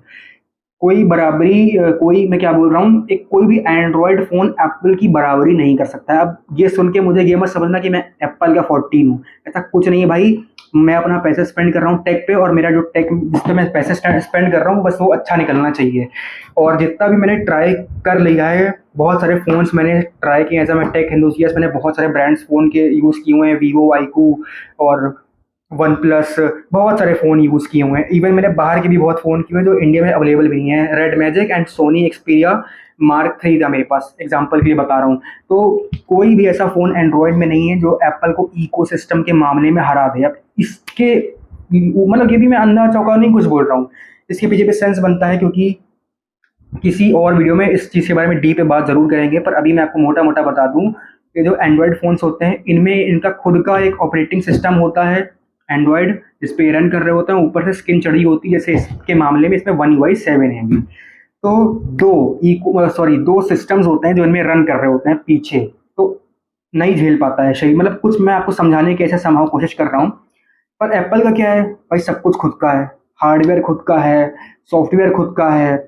कोई बराबरी कोई मैं क्या बोल रहा हूँ, एक कोई भी एंड्रॉयड फ़ोन एप्पल की बराबरी नहीं कर सकता है। अब ये सुन के मुझे ये मत समझना कि मैं एप्पल का 14 हूँ, ऐसा कुछ नहीं है भाई। मैं अपना पैसे स्पेंड कर रहा हूँ टेक पे, और मेरा जो टेक जिस पे मैं पैसे स्पेंड कर रहा हूँ बस वो अच्छा निकलना चाहिए। और जितना भी मैंने ट्राई कर लिया है, बहुत सारे फ़ोन्स मैंने ट्राई किए हैं, ऐसा मैं टेक एंथुसियास्ट, मैंने बहुत सारे ब्रांड्स फ़ोन के यूज़ किए हुए हैं, वीवो, आईकू और वन प्लस, बहुत सारे फ़ोन यूज़ किए हुए हैं। इवन मैंने बाहर के भी बहुत फ़ोन किए हुए हैं जो इंडिया में अवेलेबल भी नहीं है। Red magic and Sony Xperia mark 3 था मेरे पास, एग्जांपल के लिए बता रहा हूँ। तो कोई भी ऐसा फ़ोन एंड्रॉयड में नहीं है जो एप्पल को इकोसिस्टम के मामले में हरा दे। अब इसके मतलब ये भी मैं अंधा चौका नहीं कुछ बोल रहा हूँ, इसके पीछे भी सेंस बनता है, क्योंकि किसी और वीडियो में इस चीज़ के बारे में डीप में बात ज़रूर करेंगे। पर अभी मैं आपको मोटा मोटा बता दूँ कि जो एंड्रॉयड फ़ोन्स होते हैं इनमें इनका खुद का एक ऑपरेटिंग सिस्टम होता है एंड्रॉयड, जिस पे रन कर रहे होते हैं, ऊपर से स्किन चढ़ी होती है। जैसे इसके मामले में इसमें वन UI 7 है अभी। तो दो सिस्टम्स होते हैं जो इनमें रन कर रहे होते हैं पीछे, तो नहीं झेल पाता है शरीर। मतलब कुछ मैं आपको समझाने की ऐसे संभव कोशिश कर रहा हूँ। पर एप्पल का क्या है भाई, सब कुछ खुद का है, हार्डवेयर खुद का है, सॉफ्टवेयर खुद का है,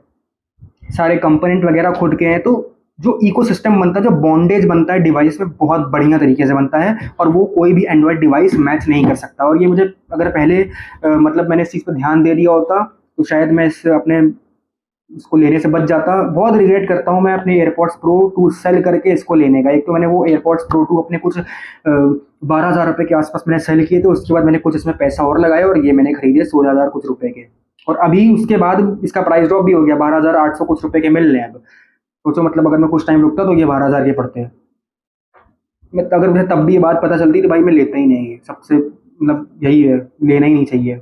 सारे कंपोनेंट वगैरह खुद के हैं। तो जो इकोसिस्टम बनता है, जो बॉन्डेज बनता है डिवाइस में, बहुत बढ़िया तरीके से बनता है, और वो कोई भी एंड्रॉयड डिवाइस मैच नहीं कर सकता। और ये मुझे अगर पहले मतलब मैंने इस चीज़ पर ध्यान दे दिया होता तो शायद मैं इसको लेने से बच जाता। बहुत रिग्रेट करता हूँ मैं अपने एयरपॉड्स प्रो 2 सेल करके इसको लेने का। एक तो मैंने वो एयरपॉड्स प्रो 2 अपने कुछ 12,000 रुपये के आसपास मैंने सेल किए थे, उसके बाद मैंने कुछ इसमें पैसा और लगाया और ये मैंने खरीदे 16,000 कुछ रुपए के। और अभी उसके बाद इसका प्राइस ड्रॉप भी हो गया, 12,800 कुछ रुपए के मिल रहे हैं अब। सोचो मतलब अगर मैं कुछ टाइम रुकता तो ये 12,000 के पड़ते हैं। मैं अगर मुझे तब भी ये बात पता चलती तो भाई मैं लेता ही नहीं है। सबसे मतलब यही है, लेना ही नहीं चाहिए।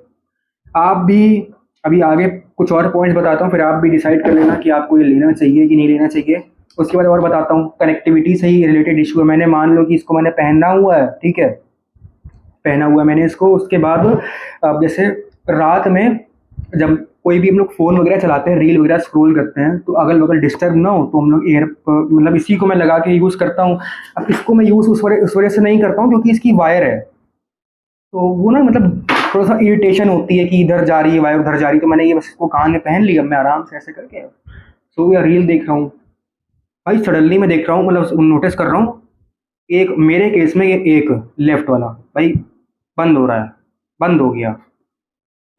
आप भी अभी आगे कुछ और पॉइंट्स बताता हूँ, फिर आप भी डिसाइड कर लेना कि आपको ये लेना चाहिए कि नहीं लेना चाहिए। उसके बाद और बताता हूँ, कनेक्टिविटी से ही रिलेटेड इशू है। मैंने मान लो कि इसको मैंने पहना हुआ है, ठीक है, पहना हुआ है मैंने इसको। उसके बाद अब जैसे रात में जब कोई भी हम लोग फ़ोन वगैरह चलाते हैं, रील वगैरह स्क्रॉल करते हैं, तो अगल बगल डिस्टर्ब ना हो तो हम लोग मतलब इसी को मैं लगा के यूज़ करता हूँ। अब इसको मैं यूज़ उस वजह से नहीं करता हूँ क्योंकि इसकी वायर है, तो वो ना मतलब थोड़ा सा इरिटेशन होती है कि इधर जा रही है वायर, उधर जा रही है। तो मैंने ये बस इसको कान में पहन लिया, मैं आराम से ऐसे करके सो या रील देख रहा हूँ। भाई सडनली मैं देख रहा हूँ, मतलब नोटिस कर रहा हूँ, एक मेरे केस में ये एक लेफ्ट वाला भाई बंद हो रहा है, बंद हो गया।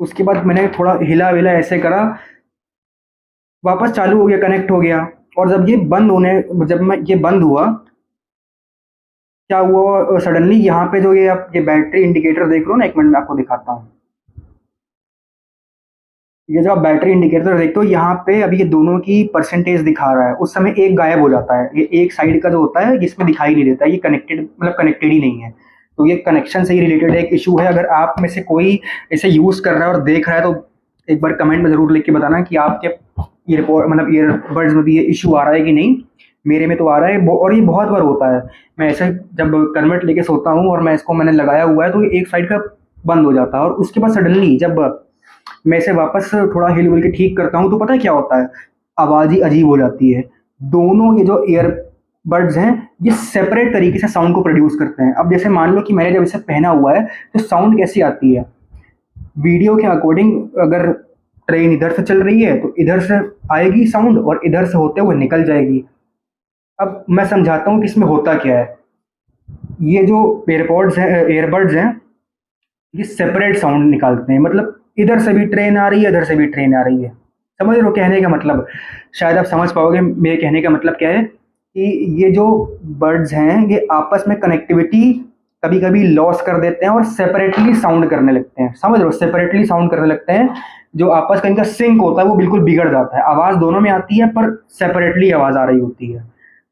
उसके बाद मैंने थोड़ा हिला विला ऐसे करा, वापस चालू हो गया, कनेक्ट हो गया। और जब मैं ये बंद हुआ, क्या हुआ सडनली यहाँ पे जो ये आप ये बैटरी इंडिकेटर देख रहे हो ना, एक मिनट में आपको दिखाता हूँ। ये जो आप बैटरी इंडिकेटर देखते हो यहाँ पे अभी ये दोनों की परसेंटेज दिखा रहा है, उस समय एक गायब हो जाता है। ये एक साइड का जो होता है जिसमें दिखाई नहीं देता, ये कनेक्टेड मतलब कनेक्टेड ही नहीं है। तो ये कनेक्शन से ही रिलेटेड एक इशू है। अगर आप में से कोई इसे यूज़ कर रहा है और देख रहा है तो एक बार कमेंट में ज़रूर लिख के बताना कि आपके ईयरबड्स में भी ये इशू आ रहा है कि नहीं। मेरे में तो आ रहा है, और ये बहुत बार होता है। मैं ऐसे जब कन्वर्ट लेके सोता हूँ और मैंने लगाया हुआ है तो ये एक साइड का बंद हो जाता है, और उसके बाद सडनली जब मैं इसे वापस थोड़ा हिल मिल के ठीक करता हूँ तो पता है क्या होता है, आवाज़ ही अजीब हो जाती है। दोनों ये जो ईयरबड्स हैं ये सेपरेट तरीके से साउंड को प्रोड्यूस करते हैं। अब जैसे मान लो कि मैंने जब इसे पहना हुआ है तो साउंड कैसी आती है, वीडियो के अकॉर्डिंग अगर ट्रेन इधर से चल रही है तो इधर से आएगी साउंड और इधर से होते हुए निकल जाएगी। अब मैं समझाता हूँ कि इसमें होता क्या है। ये जो ईयरबड्स हैं ये सेपरेट साउंड निकालते हैं, मतलब इधर से भी ट्रेन आ रही है, इधर से भी ट्रेन आ रही है। समझ रहे हो कहने का मतलब? शायद आप समझ पाओगे मेरे कहने का मतलब क्या है, कि ये जो बर्ड्स हैं ये आपस में कनेक्टिविटी कभी कभी लॉस कर देते हैं और सेपरेटली साउंड करने लगते हैं। समझ रहे हो, सेपरेटली साउंड करने लगते हैं। जो आपस का इनका सिंक होता है वो बिल्कुल बिगड़ जाता है, आवाज़ दोनों में आती है पर सेपरेटली आवाज़ आ रही होती है।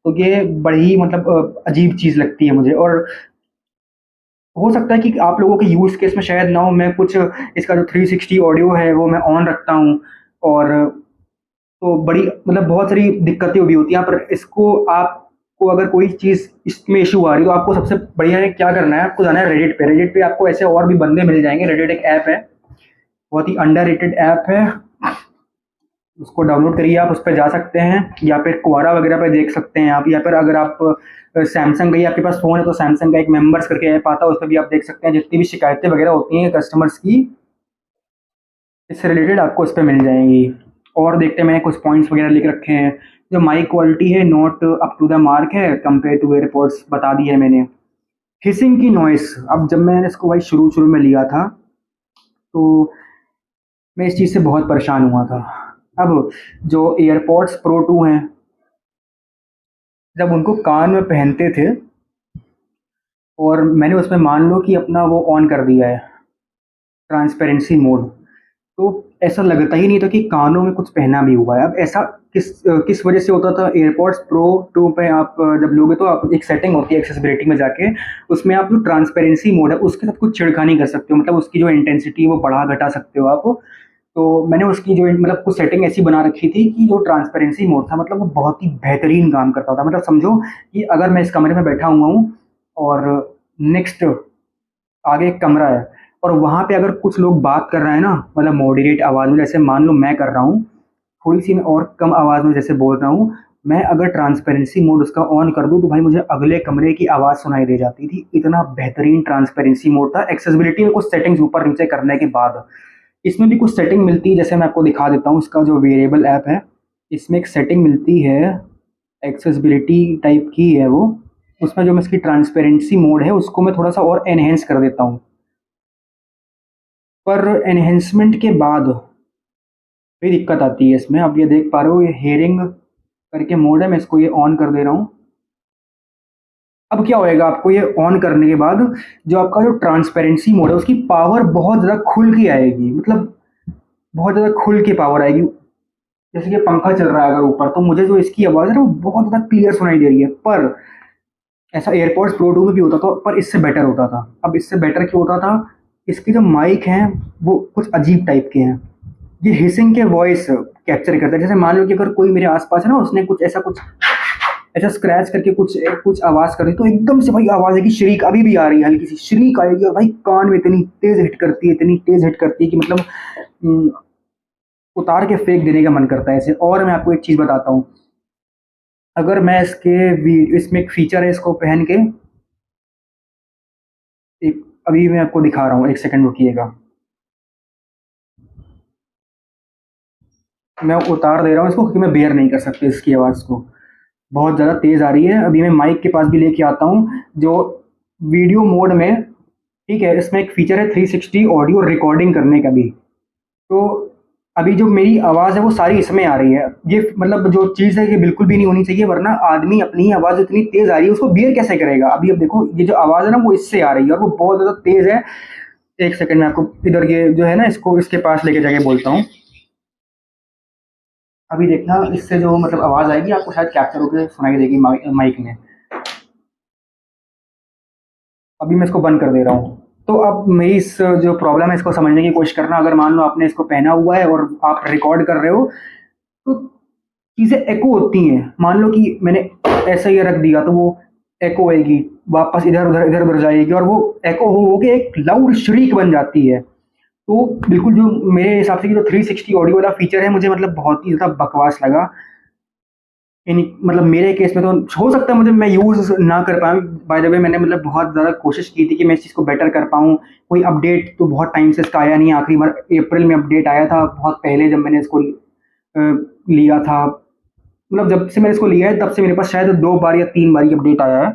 तो ये बड़ी मतलब अजीब चीज़ लगती है मुझे। और हो सकता है कि आप लोगों के यूज़ केस में शायद ना हो, मैं कुछ इसका जो 360 ऑडियो है वो मैं ऑन रखता हूँ, और तो बड़ी मतलब बहुत सारी दिक्कतें भी होती हैं। पर इसको आपको अगर कोई चीज़ इसमें इशू आ रही है तो आपको सबसे बढ़िया है क्या करना है, आपको जाना है रेडिट पे। रेडिट पे आपको ऐसे और भी बंदे मिल जाएंगे। रेडिट एक ऐप है, बहुत ही अंडररेटेड ऐप है। उसको डाउनलोड करिए, आप उस पर जा सकते हैं, या फिर क्वारा वगैरह पे देख सकते हैं आप, या फिर अगर आप सैमसंग का ही आपके पास फ़ोन है तो सैमसंग का एक मेंबर्स करके ऐप आता है, उस पर भी आप देख सकते हैं, जितनी भी शिकायतें वगैरह होती हैं कस्टमर्स की इससे रिलेटेड आपको उस पे मिल जाएंगी। और देखते हैं मैंने कुछ पॉइंट्स वगैरह लिख रखे हैं। जो माइक क्वालिटी है not up to the mark है कंपेयर टू एयरपोर्ट्स, बता दी है मैंने। हिसिंग की नॉइस, अब जब मैंने इसको भाई शुरू शुरू में लिया था तो मैं इस चीज़ से बहुत परेशान हुआ था। अब जो एयरपोर्ट्स प्रो 2 हैं, जब उनको कान में पहनते थे और मैंने उसमें मान लो कि अपना वो ऑन कर दिया है, ट्रांसपेरेंसी मोड, तो ऐसा लगता ही नहीं था कि कानों में कुछ पहना भी हुआ है। अब ऐसा किस वजह से होता था? एयरपॉड्स प्रो 2 पे आप जब लोगे तो आप एक सेटिंग होती है एक्सेसिबिलिटी में जाके, उसमें आप जो ट्रांसपेरेंसी मोड है उसके साथ कुछ छिड़खानी कर सकते हो, मतलब उसकी जो इंटेंसिटी है वो बढ़ा घटा सकते हो आप। तो मैंने उसकी जो मतलब कुछ सेटिंग ऐसी बना रखी थी कि जो ट्रांसपेरेंसी मोड था मतलब वो बहुत ही बेहतरीन काम करता था। मतलब समझो कि अगर मैं इस कमरे में बैठा हुआ हूँ और नेक्स्ट आगे एक कमरा है और वहाँ पे अगर कुछ लोग बात कर रहे हैं ना, मतलब मॉडरेट आवाज़ में, जैसे मान लो मैं कर रहा हूँ, थोड़ी सी मैं और कम आवाज़ में जैसे बोल रहा हूँ, मैं अगर ट्रांसपेरेंसी मोड उसका ऑन कर दूँ तो भाई मुझे अगले कमरे की आवाज़ सुनाई दे जाती थी। इतना बेहतरीन ट्रांसपेरेंसी मोड था एक्सेसिबिलिटी में कुछ सेटिंग्स ऊपर नीचे करने के बाद। इसमें भी कुछ सेटिंग मिलती है, जैसे मैं आपको दिखा देता हूँ, इसका जो वेरिएबल ऐप है इसमें एक सेटिंग मिलती है एक्सेसिबिलिटी टाइप की है वो। उसमें जो मैं इसकी ट्रांसपेरेंसी मोड है उसको मैं थोड़ा सा और एनहेंस कर देता हूँ, पर एनहेंसमेंट के बाद भी दिक्कत आती है इसमें। आप ये देख पा रहे हो, ये हेयरिंग करके मोड है, मैं इसको ये ऑन कर दे रहा हूँ। अब क्या होएगा, आपको ये ऑन करने के बाद जो आपका जो ट्रांसपेरेंसी मोड है उसकी पावर बहुत ज़्यादा खुल के आएगी, मतलब बहुत ज़्यादा खुल के पावर आएगी। जैसे कि पंखा चल रहा है अगर ऊपर, तो मुझे जो इसकी आवाज़ है ना वो बहुत ज़्यादा क्लियर सुनाई दे रही है। पर ऐसा एयरपॉड्स प्रो 2 में भी होता था, पर इससे बेटर होता था। अब इससे बेटर क्यों होता था? इसके जो माइक हैं वो कुछ अजीब टाइप के हैं, ये हिसिंग के वॉइस कैप्चर करता है। जैसे मान लो कि अगर कोई मेरे आसपास है ना, उसने कुछ ऐसा स्क्रैच करके कुछ कुछ आवाज़ कर दी, तो एकदम से भाई आवाज़ आएगी, शरीक अभी भी आ रही है, हल्की सी शरीक आएगी और भाई कान में इतनी तेज़ हिट करती है, इतनी तेज़ हिट करती है कि मतलब उम, उतार के फेंक देने का मन करता है इसे। और मैं आपको एक चीज़ बताता हूँ, अगर मैं इसमें एक फ़ीचर है, इसको पहन के एक अभी मैं आपको दिखा रहा हूँ, 1 सेकंड रुकिएगा। मैं उतार दे रहा हूँ इसको क्योंकि मैं बेयर नहीं कर सकता इसकी आवाज़ को, बहुत ज़्यादा तेज़ आ रही है। अभी मैं माइक के पास भी लेके आता हूँ जो वीडियो मोड में, ठीक है, इसमें एक फ़ीचर है 360 ऑडियो रिकॉर्डिंग करने का भी। तो अभी जो मेरी आवाज़ है वो सारी इसमें आ रही है। ये मतलब जो चीज़ है ये बिल्कुल भी नहीं होनी चाहिए, वरना आदमी अपनी ही आवाज़ इतनी तेज़ आ रही है उसको बियर कैसे करेगा? अभी अब देखो ये जो आवाज़ है ना वो इससे आ रही है और वो बहुत ज़्यादा तेज़ है। 1 सेकंड में आपको इधर ये जो है ना इसको इसके पास लेके जाके बोलता हूँ। अभी देखना इससे जो मतलब आवाज़ आएगी आपको शायद कैप्चर होकर सुनाई देगी माइक में। अभी मैं इसको बंद कर दे रहा हूँ। तो अब मेरी इस जो प्रॉब्लम है इसको समझने की कोशिश करना। अगर मान लो आपने इसको पहना हुआ है और आप रिकॉर्ड कर रहे हो तो चीज़ें एको होती हैं। मान लो कि मैंने ऐसा ही रख दिया तो वो एको आएगी, वापस इधर उधर जाएगी और वो एको हो के एक लाउड श्रीक बन जाती है। तो बिल्कुल जो मेरे हिसाब से कि जो 360 ऑडियो वाला फीचर है मुझे मतलब बहुत ही ज़्यादा बकवास लगा। मतलब मेरे केस में तो हो सकता है मुझे मैं यूज़ ना कर पाऊँ। बाय द वे मैंने मतलब बहुत ज़्यादा कोशिश की थी कि मैं इस चीज़ को बेटर कर पाऊँ। कोई अपडेट तो बहुत टाइम से इसका आया नहीं है, आखिरी बार अप्रैल में अपडेट आया था, बहुत पहले जब मैंने इसको लिया था। मतलब जब से मैंने इसको लिया है तब से मेरे पास शायद 2 बार या 3 बार ही अपडेट आया है।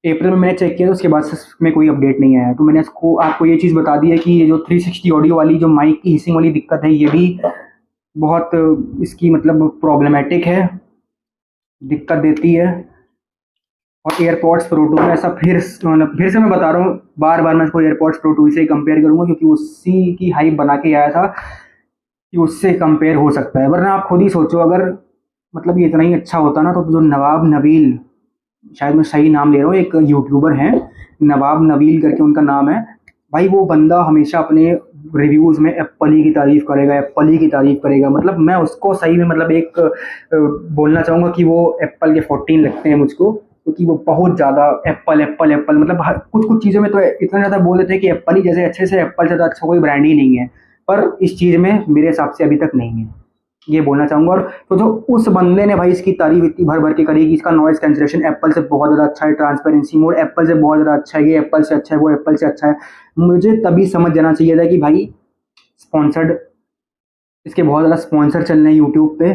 अप्रैल में मैंने चेक किया तो उसके बाद से इसमें कोई अपडेट नहीं आया है। तो मैंने इसको आपको ये चीज़ बता दी है कि ये जो 360 ऑडियो वाली जो माइक की हिसिंग वाली दिक्कत है ये भी बहुत इसकी मतलब प्रॉब्लमैटिक है, दिक्कत देती है। और एयरपॉड्स प्रो 2 में ऐसा मतलब फिर से मैं बता रहा हूँ, बार-बार मैं इसको एयरपॉड्स प्रो 2 से ही कंपेयर करूँगा क्योंकि उसी की हाइप बना के आया था कि उससे कंपेयर हो सकता है। वरना आप खुद ही सोचो, अगर मतलब ये इतना ही अच्छा होता ना तो जो नवाब नबील, शायद मैं सही नाम ले रहा हूँ, एक यूट्यूबर हैं नवाब नबील करके उनका नाम है। भाई वो बंदा हमेशा अपने रिव्यूज़ में एप्पल ही की तारीफ़ करेगा, एप्पल ही की तारीफ़ करेगा। मतलब मैं उसको सही में मतलब एक बोलना चाहूँगा कि वो एप्पल के 14 लगते हैं मुझको, क्योंकि वो बहुत ज़्यादा एप्पल एप्पल एप्पल मतलब हर कुछ कुछ चीज़ों में तो इतना ज़्यादा बोल देते हैं कि एप्पल ही, जैसे अच्छे से एप्पल से ज़्यादा अच्छा कोई ब्रांड ही नहीं है। पर इस चीज़ में मेरे हिसाब से अभी तक नहीं है, ये बोलना चाहूँगा। और तो जो उस बंदे ने भाई इसकी तारीफ इतनी भर भर के करी कि इसका नॉइज़ कैंसलेशन एप्पल से बहुत ज़्यादा अच्छा है, ट्रांसपेरेंसी मोड एप्पल से बहुत ज़्यादा अच्छा है, ये एप्पल से अच्छा है, वो एप्पल से अच्छा है, मुझे तभी समझ जाना चाहिए था कि भाई स्पॉन्सर्ड, इसके बहुत ज़्यादा स्पॉन्सर चल रहे हैं यूट्यूब पे।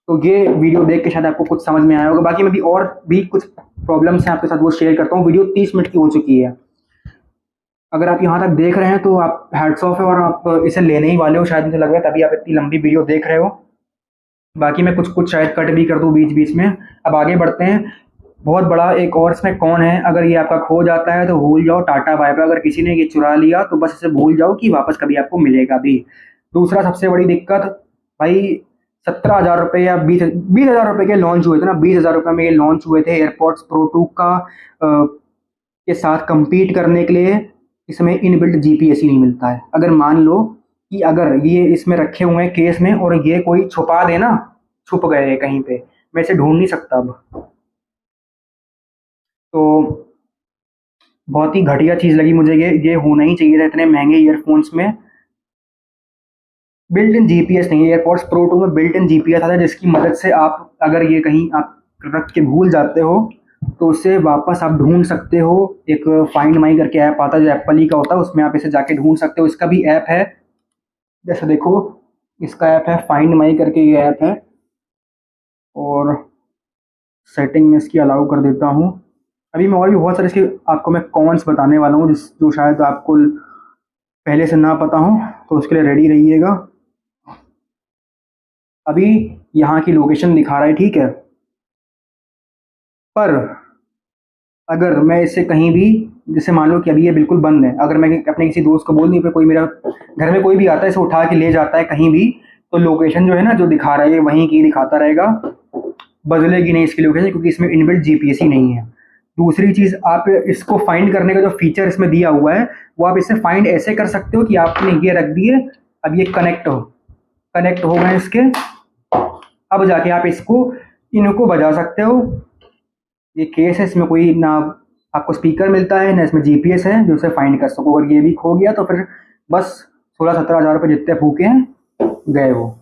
तो ये वीडियो देख के शायद आपको कुछ समझ में आया होगा। बाकी मैं भी और भी कुछ प्रॉब्लम्स हैं आपके साथ, वो शेयर करता हूँ। वीडियो 30 मिनट की हो चुकी है, अगर आप यहाँ तक देख रहे हैं तो आप हैट्स ऑफ है, और आप इसे लेने ही वाले हो शायद, मुझे लग रहा है, तभी आप इतनी लंबी वीडियो देख रहे हो। बाकी मैं कुछ कुछ शायद कट भी कर दूँ बीच बीच में। अब आगे बढ़ते हैं। बहुत बड़ा एक और इसमें कौन है, अगर ये आपका खो जाता है तो भूल जाओ, टाटा बाय बाय। अगर किसी ने ये चुरा लिया तो बस इसे भूल जाओ कि वापस कभी आपको मिलेगा भी। दूसरा सबसे बड़ी दिक्कत भाई, 17,000 रुपये या 20,000 रुपये के लॉन्च हुए थे ना, 20,000 रुपये में ये लॉन्च हुए थे एयरपॉड्स प्रो 2 का के साथ compete करने के लिए। इसमें इनबिल्ट जीपीएस ही नहीं मिलता है। अगर मान लो कि अगर ये इसमें रखे हुए हैं केस में और ये कोई छुपा दे ना, छुप गए हैं कहीं पे, मैं इसे ढूंढ नहीं सकता अब। तो बहुत ही घटिया चीज़ लगी मुझे ये होना ही चाहिए था इतने महंगे ईयरफोन्स में बिल्ट इन जीपीएस नहीं है। एयरपॉड्स प्रो 2 में बिल्ट इन जीपीएस आता है, जिसकी मदद से आप अगर ये कहीं आप रख के भूल जाते हो तो उसे वापस आप ढूंढ सकते हो। एक फाइंड माई करके ऐप आता है जो एप्पल ही का होता है, उसमें आप इसे जाके ढूंढ सकते हो। इसका भी ऐप है, जैसे देखो इसका ऐप है फाइंड माई करके, ये ऐप है। और सेटिंग में इसकी अलाउ कर देता हूँ। अभी मैं और भी बहुत सारे इसके आपको मैं कॉन्स बताने वाला हूँ, जो शायद आपको पहले से ना पता हो, तो उसके लिए रेडी रहिएगा। अभी यहाँ की लोकेशन दिखा रहा है, ठीक है, पर अगर मैं इसे कहीं भी, जैसे मान लो कि अभी ये बिल्कुल बंद है, अगर मैं अपने किसी दोस्त को बोल दूँ, कोई मेरा घर में कोई भी आता है इसे उठा के ले जाता है कहीं भी, तो लोकेशन जो है ना जो दिखा रहा है वहीं की दिखाता रहेगा, बदलेगी नहीं इसकी लोकेशन, क्योंकि इसमें इनबिल्ट जीपीएस ही नहीं है। दूसरी चीज़, आप इसको फाइंड करने का जो फीचर इसमें दिया हुआ है, वो आप इसे फाइंड ऐसे कर सकते हो कि आपने ये रख दिए, अब ये कनेक्ट हो गए इसके, अब जाके आप इसको इनको बजा सकते हो। ये केस है, इसमें कोई ना आपको स्पीकर मिलता है ना इसमें जीपीएस है जो उसे फाइंड कर सको। अगर ये भी खो गया तो फिर बस 16-17 हज़ार रुपये जितने फूके हैं गए वो,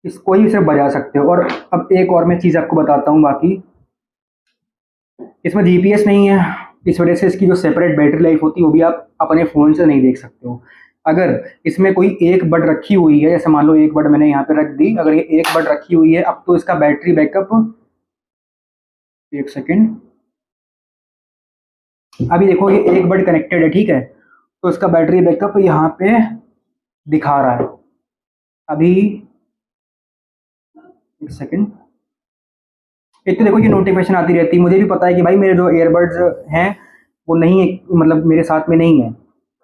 इसको ही सिर्फ बजा सकते हो। और अब एक और मैं चीज़ आपको बताता हूँ, बाकी इसमें जीपीएस नहीं है, इस वजह से इसकी जो सेपरेट बैटरी लाइफ होती है वो भी आप अपने फ़ोन से नहीं देख सकते हो। अगर इसमें कोई एक बड रखी हुई है, जैसे मान लो एक बड मैंने यहाँ पे रख दी, अगर ये एक बड रखी हुई है, अब तो इसका बैटरी बैकअप, एक सेकेंड, अभी देखो ये एक बड कनेक्टेड है, ठीक है, तो इसका बैटरी बैकअप यहाँ पे दिखा रहा है। अभी एक सेकेंड, एक तो देखो ये नोटिफिकेशन आती रहती है, मुझे भी पता है कि भाई मेरे जो ईयरबड्स हैं वो नहीं है, मतलब मेरे साथ में नहीं है।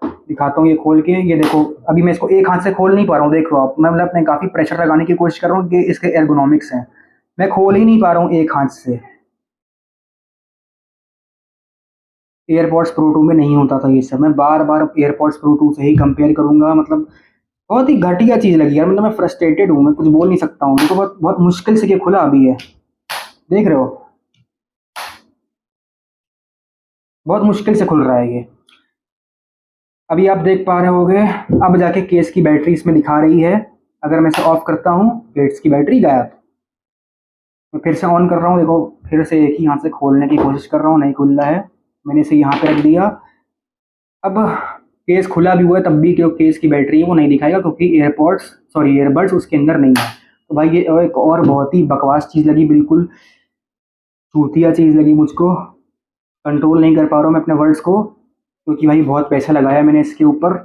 दिखाता हूँ ये खोल के, ये देखो अभी मैं इसको एक हाथ से खोल नहीं पा रहा हूँ, देखो आप, मैं मतलब अपने काफ़ी प्रेशर लगाने की कोशिश कर रहा हूँ कि इसके एर्गोनॉमिक्स हैं, मैं खोल ही नहीं पा रहा हूँ एक हाथ से। एयरपॉड्स प्रो 2 में नहीं होता था ये सब, मैं बार बार एयरपॉड्स प्रो 2 से ही कंपेयर करूँगा। मतलब बहुत ही घटिया चीज़ लगी यार, मतलब मैं फ्रस्ट्रेटेड हूँ, मैं कुछ बोल नहीं सकता हूँ। देखो बहुत बहुत मुश्किल से ये खुला अभी है, देख रहे हो, बहुत मुश्किल से खुल रहा है ये। अभी आप देख पा रहे होगे, अब जाके केस की बैटरी इसमें दिखा रही है। अगर मैं इसे ऑफ करता हूँ, केस की बैटरी गायब। मैं फिर से ऑन कर रहा हूँ, देखो फिर से एक ही हाथ से खोलने की कोशिश कर रहा हूँ, नहीं खुल रहा है। मैंने इसे यहाँ पे रख दिया, अब केस खुला भी हुआ है तब भी जो केस की बैटरी है वो नहीं दिखाएगा, क्योंकि ईयरबड्स उसके अंदर नहीं है। तो भाई ये एक और बहुत ही बकवास चीज़ लगी, बिल्कुल चूतिया चीज़ लगी मुझको। कंट्रोल नहीं कर पा रहा हूँ मैं अपने वर्ड्स को, क्योंकि भाई बहुत पैसा लगाया मैंने इसके ऊपर,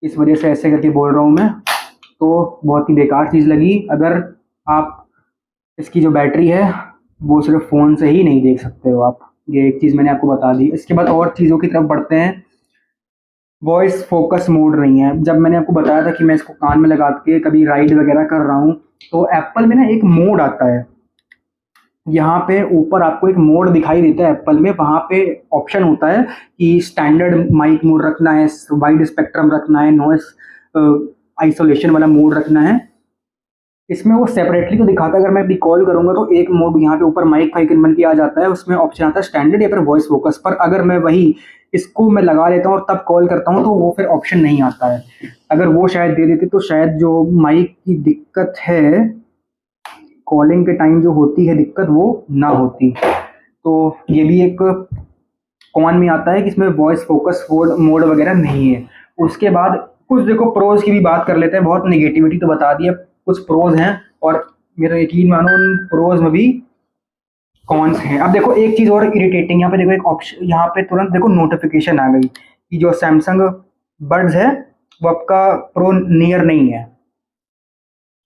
इस वजह से ऐसे करके बोल रहा हूँ मैं। तो बहुत ही बेकार चीज़ लगी। अगर आप इसकी जो बैटरी है वो सिर्फ फ़ोन से ही नहीं देख सकते हो आप, ये एक चीज़ मैंने आपको बता दी। इसके बाद और चीज़ों की तरफ बढ़ते हैं। वॉइस फोकस मोड नहीं है। जब मैंने आपको बताया था कि मैं इसको कान में लगा के कभी राइड वगैरह कर रहा हूँ, तो एप्पल में ना एक मोड आता है, यहाँ पे ऊपर आपको एक मोड दिखाई देता है एप्पल में, वहाँ पे ऑप्शन होता है कि स्टैंडर्ड माइक मोड रखना है, वाइड स्पेक्ट्रम रखना है, नॉइस आइसोलेशन वाला मोड रखना है। इसमें वो सेपरेटली तो दिखाता है, अगर मैं अभी कॉल करूंगा तो एक मोड यहाँ पे ऊपर माइक फाइकन बन के आ जाता है, उसमें ऑप्शन आता है स्टैंडर्ड या फिर वॉइस फोकस पर। अगर मैं वही इसको मैं लगा लेता हूँ और तब कॉल करता हूँ तो वो फिर ऑप्शन नहीं आता है। अगर वो शायद दे देते तो शायद जो माइक की दिक्कत है, कॉलिंग के टाइम जो होती है दिक्कत, वो ना होती। तो ये भी एक कॉन में आता है कि इसमें वॉइस फोकस मोड मोड वगैरह नहीं है। उसके बाद कुछ देखो प्रोज की भी बात कर लेते हैं। बहुत नेगेटिविटी तो बता दी है, कुछ प्रोज हैं और मेरा यकीन मानो उन प्रोज में भी कॉन्स हैं। अब देखो एक चीज़ और इरिटेटिंग, यहाँ पे देखो एक ऑप्शन, यहाँ पे तुरंत देखो नोटिफिकेशन आ गई कि जो सैमसंग बड्स है वो आपका प्रो नियर नहीं है।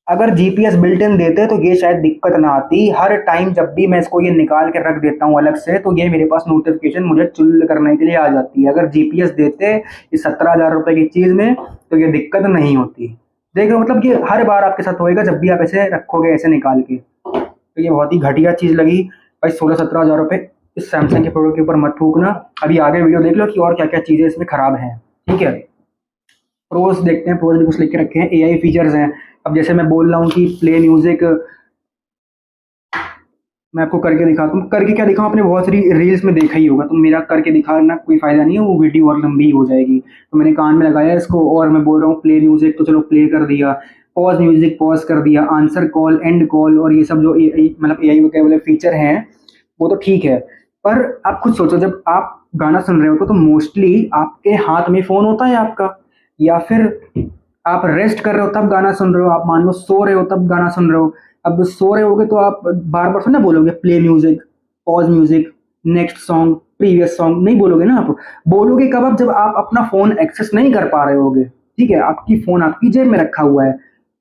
अगर जीपीएस बिल्ट इन देते तो ये शायद दिक्कत ना आती। हर टाइम जब भी मैं इसको ये निकाल के रख देता हूँ अलग से तो ये मेरे पास नोटिफिकेशन मुझे चुल करने के लिए आ जाती है। अगर जीपीएस देते इस 17,000 रुपये की चीज़ में तो ये दिक्कत नहीं होती। देख लो, मतलब ये हर बार आपके साथ होएगा जब भी आप ऐसे रखोगे ऐसे निकाल के। तो ये बहुत ही घटिया चीज़ लगी भाई। 16-17 हज़ार रुपये इस सैमसंग के प्रोडक्ट के ऊपर मत थूकना। अभी आगे वीडियो देख लो कि और क्या क्या चीज़ें इसमें ख़राब हैं, ठीक है। प्रोज देखते हैं, प्रोज भी कुछ लिख के रखे हैं। एआई फीचर्स हैं। अब जैसे मैं बोल रहा हूँ कि प्ले म्यूजिक, मैं आपको करके दिखाता हूँ। करके क्या दिखाऊँ, आपने बहुत सारी रील्स में देखा ही होगा, तो मेरा करके दिखाना कोई फ़ायदा नहीं है, वो वीडियो और लंबी हो जाएगी। तो मैंने कान में लगाया इसको और मैं बोल रहा हूँ प्ले म्यूजिक, तो चलो प्ले कर दिया। पॉज म्यूजिक, पॉज कर दिया। आंसर कॉल, एंड कॉल और ये सब जो मतलब एआई वगैरह वाले फीचर हैं वो तो ठीक है। पर आप खुद सोचो, जब आप गाना सुन रहे हो तो मोस्टली आपके हाथ में फ़ोन होता है आपका, या फिर आप रेस्ट कर रहे हो तब गाना सुन रहे हो, आप मान लो सो रहे हो तब गाना सुन रहे हो। अब सो रहे होगे तो आप बार बार थोड़ी ना बोलोगे play music, pause music, next song, previous song, नहीं बोलोगे ना। आप बोलोगे कब, अब जब आप अपना फ़ोन एक्सेस नहीं कर पा रहे होगे, ठीक है, आपकी फ़ोन आपकी जेब में रखा हुआ है।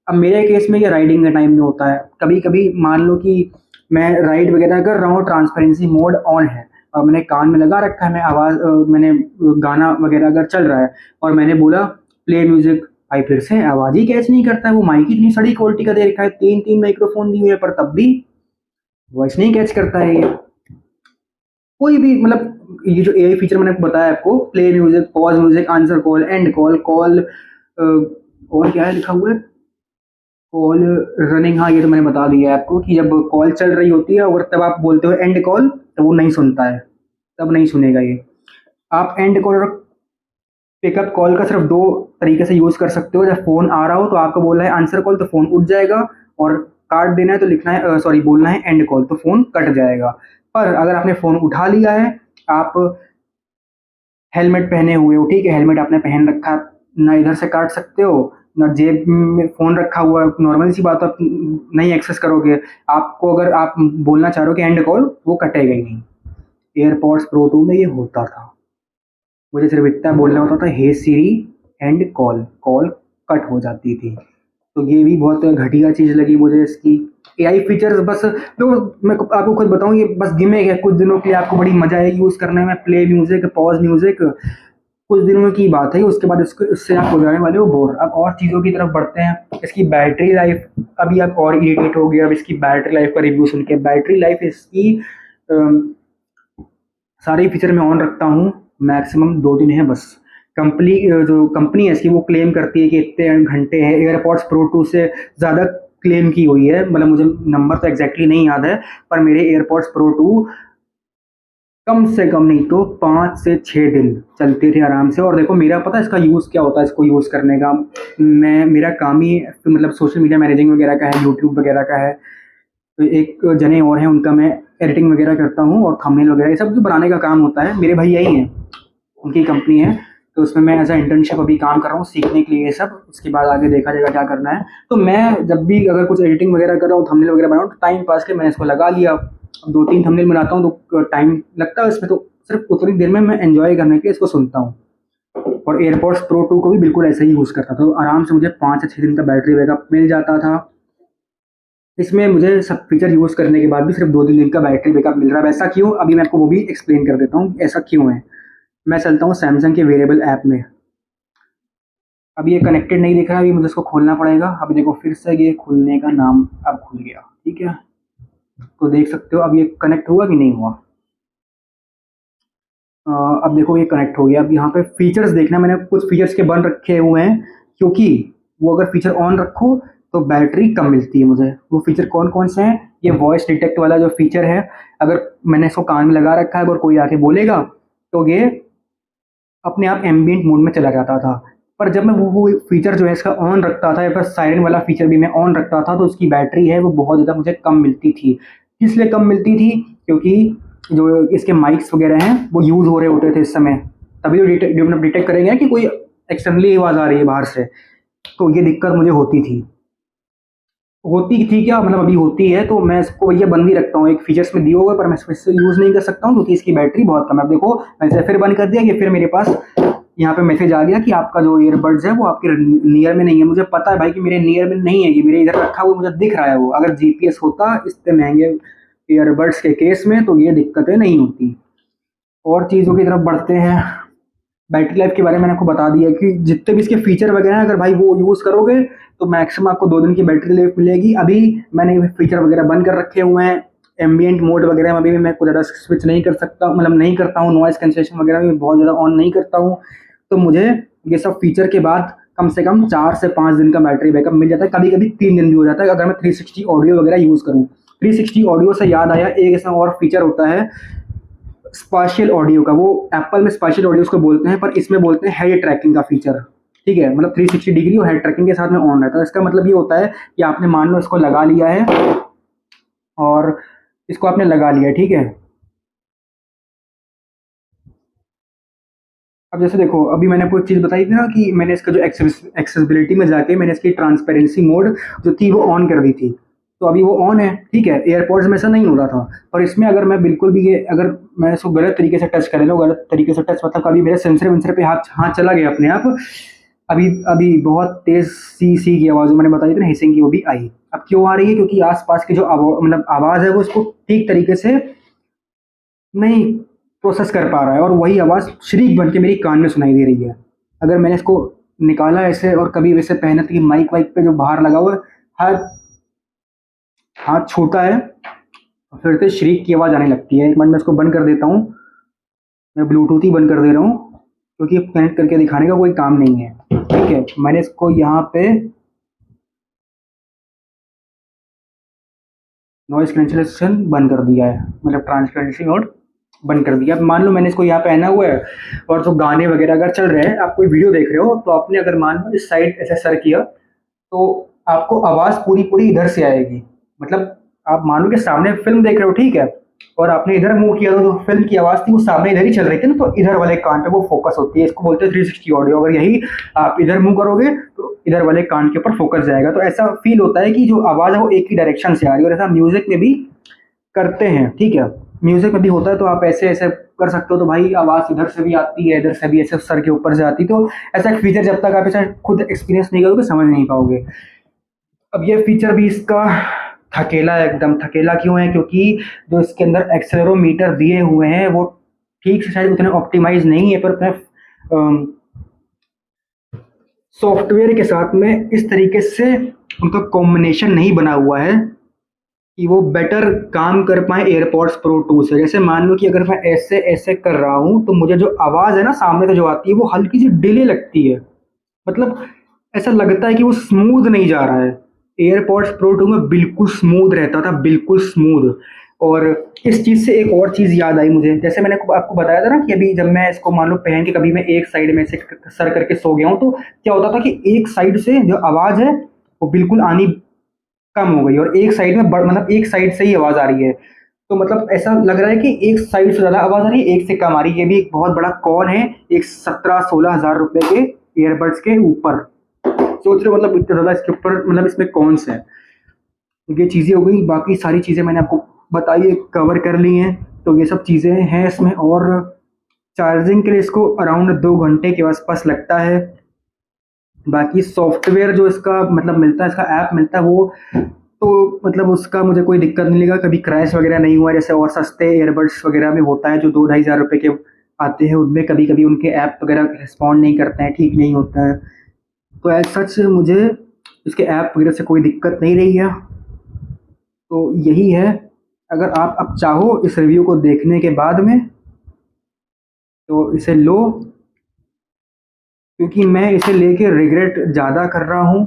अब मेरे केस में ये राइडिंग के टाइम में होता है। कभी कभी मान लो कि मैं राइड वगैरह कर रहा हूँ, ट्रांसपेरेंसी मोड ऑन है और मैंने कान में लगा रखा है, मैं आवाज़ मैंने गाना वगैरह अगर चल रहा है और मैंने बोला प्ले म्यूजिक, भाई फिर से आवाज़ ही कैच नहीं करता है। वो माइक ही इतनी सड़ी क्वालिटी का दे रखा है, 3-3 माइक्रोफोन दिए हुए हैं, पर तब भी वॉइस नहीं कैच करता है ये। कोई भी मतलब ये जो एआई फीचर मैंने बताया आपको, play music, pause music, answer call, and call, call और क्या है लिखा हुआ है, कॉल रनिंग, हाँ ये तो मैंने बता दिया है आपको कि जब कॉल चल रही होती है और तब आप बोलते हो एंड कॉल तो वो नहीं सुनता है, तब नहीं सुनेगा ये। आप एंड कॉल और पिकअप कॉल का सिर्फ दो तरीके से यूज़ कर सकते हो। जब फ़ोन आ रहा हो तो आपको बोलना है आंसर कॉल तो फ़ोन उठ जाएगा, और काट देना है तो लिखना है सॉरी बोलना है एंड कॉल तो फ़ोन कट जाएगा। पर अगर आपने फ़ोन उठा लिया है, आप हेलमेट पहने हुए हो, ठीक है, हेलमेट आपने पहन रखा, ना इधर से काट सकते हो ना जेब में फ़ोन रखा हुआ है, नॉर्मल सी बात, आप नहीं एक्सेस करोगे। आपको अगर आप बोलना चाह रहे हो कि एंड कॉल, वो कटेगा ही नहीं। एयरपॉड्स प्रो 2 में ये होता था, मुझे सिर्फ इतना बोलना होता था हे सीरी एंड कॉल, कॉल कट हो जाती थी। तो ये भी बहुत घटिया चीज़ लगी मुझे इसकी। एआई फीचर्स बस तो मैं आपको खुद बताऊँ, ये बस गिमिक है, कुछ दिनों के लिए आपको बड़ी मजा आएगी यूज़ करने में। प्ले म्यूजिक, पॉज म्यूजिक कुछ दिनों की बात है, उसके बाद इससे आप हो जाने वाले हो बोर। अब और चीज़ों की तरफ बढ़ते हैं। इसकी बैटरी लाइफ, अभी आप और इरिटेट हो गए अब इसकी बैटरी लाइफ का रिव्यू सुन के। बैटरी लाइफ इसकी सारे फीचर मैं ऑन रखता हूँ, मैक्सिमम 2 दिन है बस। जो कंपनी है इसकी वो क्लेम करती है कि इतने घंटे है। एयरपॉड्स प्रो 2 से ज़्यादा क्लेम की हुई है, मतलब मुझे नंबर तो एग्जैक्टली नहीं याद है, पर मेरे एयरपॉड्स प्रो 2 कम से कम नहीं तो 5 से 6 दिन चलते थे आराम से। और देखो मेरा पता है इसका यूज़ क्या होता है, इसको यूज़ करने का। मेरा काम ही मतलब सोशल मीडिया मैनेजिंग वगैरह का है, यूट्यूब वगैरह का है। तो एक जने और हैं, उनका मैं एडिटिंग वगैरह करता हूँ और थंबनेल वगैरह ये सब जो बनाने का काम होता है, मेरे भैया ही हैं, उनकी कंपनी है। तो उसमें मैं एज अ इंटर्नशिप अभी काम कर रहा हूँ सीखने के लिए ये सब। उसके बाद आगे देखा जाएगा क्या करना है। तो मैं जब भी अगर कुछ एडिटिंग वगैरह कर रहा हूँ, थंबनेल वगैरह बना रहा हूँ, तो टाइम पास के मैंने इसको लगा लिया। अब 2-3 थंबनेल बनाता हूँ तो टाइम लगता है इसमें, तो सिर्फ उतनी देर में मैं एंजॉय करने के लिए इसको सुनता हूँ। और एयरपॉड्स प्रो 2 को भी बिल्कुल ऐसे ही यूज़ करता था, तो आराम से मुझे 5 से 6 दिन का बैटरी बैकअप मिल जाता था। इसमें मुझे सब फीचर यूज़ करने के बाद भी सिर्फ 2-3 दिन का बैटरी बैकअप मिल रहा है। ऐसा क्यों, अभी मैं आपको वो भी एक्सप्लेन कर देता हूँ ऐसा क्यों है। मैं चलता हूँ सैमसंग के वेरिएबल ऐप में। अभी ये कनेक्टेड नहीं दिख रहा है, अभी मुझे इसको खोलना पड़ेगा। अभी देखो फिर से ये खुलने का नाम अब खुल गया, ठीक है। तो देख सकते हो अब ये कनेक्ट हुआ कि नहीं हुआ। अब देखो ये कनेक्ट हो गया। अब यहाँ पे फीचर्स देखना, मैंने कुछ फीचर्स के बन रखे हुए हैं, क्योंकि वो अगर फीचर ऑन रखो तो बैटरी कम मिलती है मुझे। वो फीचर कौन कौन से हैं, ये वॉइस डिटेक्ट वाला जो फीचर है, अगर मैंने इसको कान में लगा रखा है, अगर कोई आके बोलेगा तो ये अपने आप एम्बिएंट मोड में चला जाता था। पर जब मैं वो फीचर जो है इसका ऑन रखता था या फिर सायरन वाला फीचर भी मैं ऑन रखता था तो उसकी बैटरी है वो बहुत ज़्यादा मुझे कम मिलती थी। इसलिए कम मिलती थी क्योंकि जो इसके माइक्स वगैरह हैं वो यूज़ हो रहे होते थे इस समय, तभी वो डिटेक्ट करेंगे कि कोई एक्सटर्नली आवाज़ आ रही है बाहर से। तो ये दिक्कत मुझे होती थी। होती थी क्या मतलब अभी होती है, तो मैं इसको भैया बंद ही रखता हूँ, एक फीचर्स में दिया हुआ है पर मैं इसको यूज़ नहीं कर सकता हूँ क्योंकि इसकी बैटरी बहुत कम है। अब देखो मैंने फिर बंद कर दिया कि फिर मेरे पास यहाँ पे मैसेज आ गया कि आपका जो ईयरबड्स है वो आपके नियर में नहीं है। मुझे पता है भाई कि मेरे नियर में नहीं है, ये मेरे इधर रखा हुआ मुझे दिख रहा है वो। अगर जीपीएस होता इतने महंगे ईयरबड्स के केस में तो ये दिक्कतें नहीं होती। और चीज़ों की तरफ बढ़ते हैं। बैटरी लाइफ के बारे में मैंने आपको बता दिया कि जितने भी इसके फीचर वगैरह हैं अगर भाई वो यूज़ करोगे तो मैक्सिमम आपको 2 दिन की बैटरी लाइफ मिलेगी। अभी मैंने फीचर वगैरह बंद कर रखे हुए हैं, एम्बिएंट मोड वगैरह में अभी भी मैं कुछ ज़्यादा स्विच नहीं कर सकता, मतलब नहीं करता हूँ, नॉइज़ कैंसलेशन वगैरह भी बहुत ज़्यादा ऑन नहीं करता हूँ। तो मुझे ये सब फीचर के बाद कम से कम 4 से 5 दिन का बैटरी बैकअप मिल जाता है, कभी कभी 3 दिन भी हो जाता है अगर मैं 360 ऑडियो वगैरह यूज़ करूँ। 360 ऑडियो से याद आया, एक ऐसा और फीचर होता है स्पाशियल ऑडियो का, वो एप्पल में स्पाशियल ऑडियो उसको बोलते हैं पर इसमें बोलते हैं हेड ट्रैकिंग का फीचर। ठीक है, मतलब 360 डिग्री और हेड ट्रैकिंग के साथ में ऑन रहता है। इसका मतलब ये होता है कि आपने मान लो इसको लगा लिया है और इसको आपने लगा लिया, ठीक है। अब जैसे देखो अभी मैंने आपको एक चीज़ बताई थी ना कि मैंने इसका जो एक्सेसिबिलिटी में जाके मैंने इसकी ट्रांसपेरेंसी मोड जो थी वो ऑन कर दी थी। तो अभी वो ऑन है, ठीक है। एयरपॉड्स में ऐसा नहीं हो रहा था। और इसमें अगर मैं बिल्कुल भी ये अगर मैं इसको गलत तरीके से टच कर लो, गलत तरीके से टच मतलब कभी मेरे सेंसर वेंसर पे हाथ हाथ चला गया अपने आप, अभी अभी बहुत तेज़ सी की आवाज़ मैंने बताई थी ना, हिसिंग की, वो भी आई। अब क्यों आ रही है? क्योंकि आसपास की जो मतलब आवाज़ है वो उसको ठीक तरीके से नहीं प्रोसेस कर पा रहा है और वही आवाज़ शरीक बन के मेरी कान में सुनाई दे रही है। अगर मैंने इसको निकाला ऐसे और कभी वैसे पहना तो कि माइक वाइक पे जो बाहर लगा हुआ है, हाथ हाथ छूटा है और फिर से शरीक की आवाज़ आने लगती है। एक मिनट मैं इसको बंद कर देता हूँ, मैं ब्लूटूथ ही बंद कर दे रहा हूँ क्योंकि कनेक्ट करके दिखाने का कोई काम नहीं है। ठीक है, मैंने इसको यहाँ पे नॉइज़ कैंसलेशन बंद कर दिया है, मतलब ट्रांसपेरेंसी मोड बंद कर दिया। अब मान लो मैंने इसको यहाँ पहना हुआ है और जो गाने वगैरह अगर चल रहे हैं, आप कोई वीडियो देख रहे हो तो आपने अगर मान लो इस साइड ऐसे सर किया तो आपको आवाज़ पूरी पूरी इधर से आएगी। मतलब आप मान लो कि सामने फिल्म देख रहे हो, ठीक है, और आपने इधर मुंह किया तो जो फिल्म की आवाज़ थी वो सामने इधर ही चल रही थी ना, तो इधर वाले कान पे वो फोकस होती है। इसको बोलते हैं 360 ऑडियो। अगर यही आप इधर मुंह करोगे तो इधर वाले कान के ऊपर फोकस जाएगा, तो ऐसा फील होता है कि जो आवाज़ है वो एक ही डायरेक्शन से आ रही है। और ऐसा म्यूजिक में भी करते हैं, ठीक है, म्यूजिक में भी होता है। तो आप ऐसे ऐसे कर सकते हो तो भाई आवाज़ इधर से भी आती है, इधर से भी ऐसे सर के ऊपर से आती है। तो ऐसा एक फीचर जब तक आप ऐसा खुद एक्सपीरियंस नहीं करोगे समझ नहीं पाओगे। अब ये फीचर भी इसका थकेला है, एकदम थकेला क्यों है? क्योंकि जो इसके अंदर एक्सेलेरोमीटर दिए हुए हैं वो ठीक से शायद उतने ऑप्टिमाइज नहीं है, पर अपने सॉफ्टवेयर के साथ में इस तरीके से उनका कॉम्बिनेशन नहीं बना हुआ है कि वो बेटर काम कर पाए एयरपॉड्स प्रो 2 से। जैसे मान लो कि अगर मैं ऐसे ऐसे कर रहा हूँ तो मुझे जो आवाज़ है ना सामने से जो आती है वो हल्की सी डिले लगती है, मतलब ऐसा लगता है कि वो स्मूथ नहीं जा रहा है। एयरपॉड्स प्रो 2 में बिल्कुल स्मूथ रहता था, बिल्कुल स्मूथ। और इस चीज़ से एक और चीज़ याद आई मुझे, जैसे मैंने आपको बताया था ना कि अभी जब मैं इसको मान लो पहन के कभी मैं एक साइड में से सर करके सो गया हूँ तो क्या होता था कि एक साइड से जो आवाज़ है वो बिल्कुल आनी कम हो गई और एक साइड में मतलब एक साइड से ही आवाज़ आ रही है। तो मतलब ऐसा लग रहा है कि एक साइड से ज़्यादा आवाज़ आ रही है, एक से कम आ रही है। ये भी एक बहुत बड़ा कॉन है, एक 17-16 हज़ार रुपए के ईयरबड्स के ऊपर। सोच रहे हो मतलब इतना ज़्यादा इसके ऊपर, मतलब इसमें कॉन्स है। तो ये चीज़ें हो गई, बाकी सारी चीज़ें मैंने आपको बताई है, कवर कर ली हैं। तो ये सब चीज़ें हैं इसमें। और चार्जिंग के लिए इसको अराउंड 2 घंटे के आसपास लगता है। बाकी सॉफ्टवेयर जो इसका मतलब मिलता है, इसका ऐप मिलता है वो तो मतलब उसका मुझे कोई दिक्कत नहीं लगा, कभी क्रैश वगैरह नहीं हुआ। जैसे और सस्ते ईयरबड्स वगैरह में होता है जो 2-2.5 हज़ार रुपये के आते हैं, उनमें कभी कभी उनके ऐप वगैरह रिस्पॉन्ड नहीं करते हैं, ठीक नहीं होता है। तो एज सच मुझे इसके ऐप वगैरह से कोई दिक्कत नहीं रही है। तो यही है। अगर आप अब चाहो इस रिव्यू को देखने के बाद में तो इसे लो, क्योंकि मैं इसे लेके रिग्रेट ज़्यादा कर रहा हूँ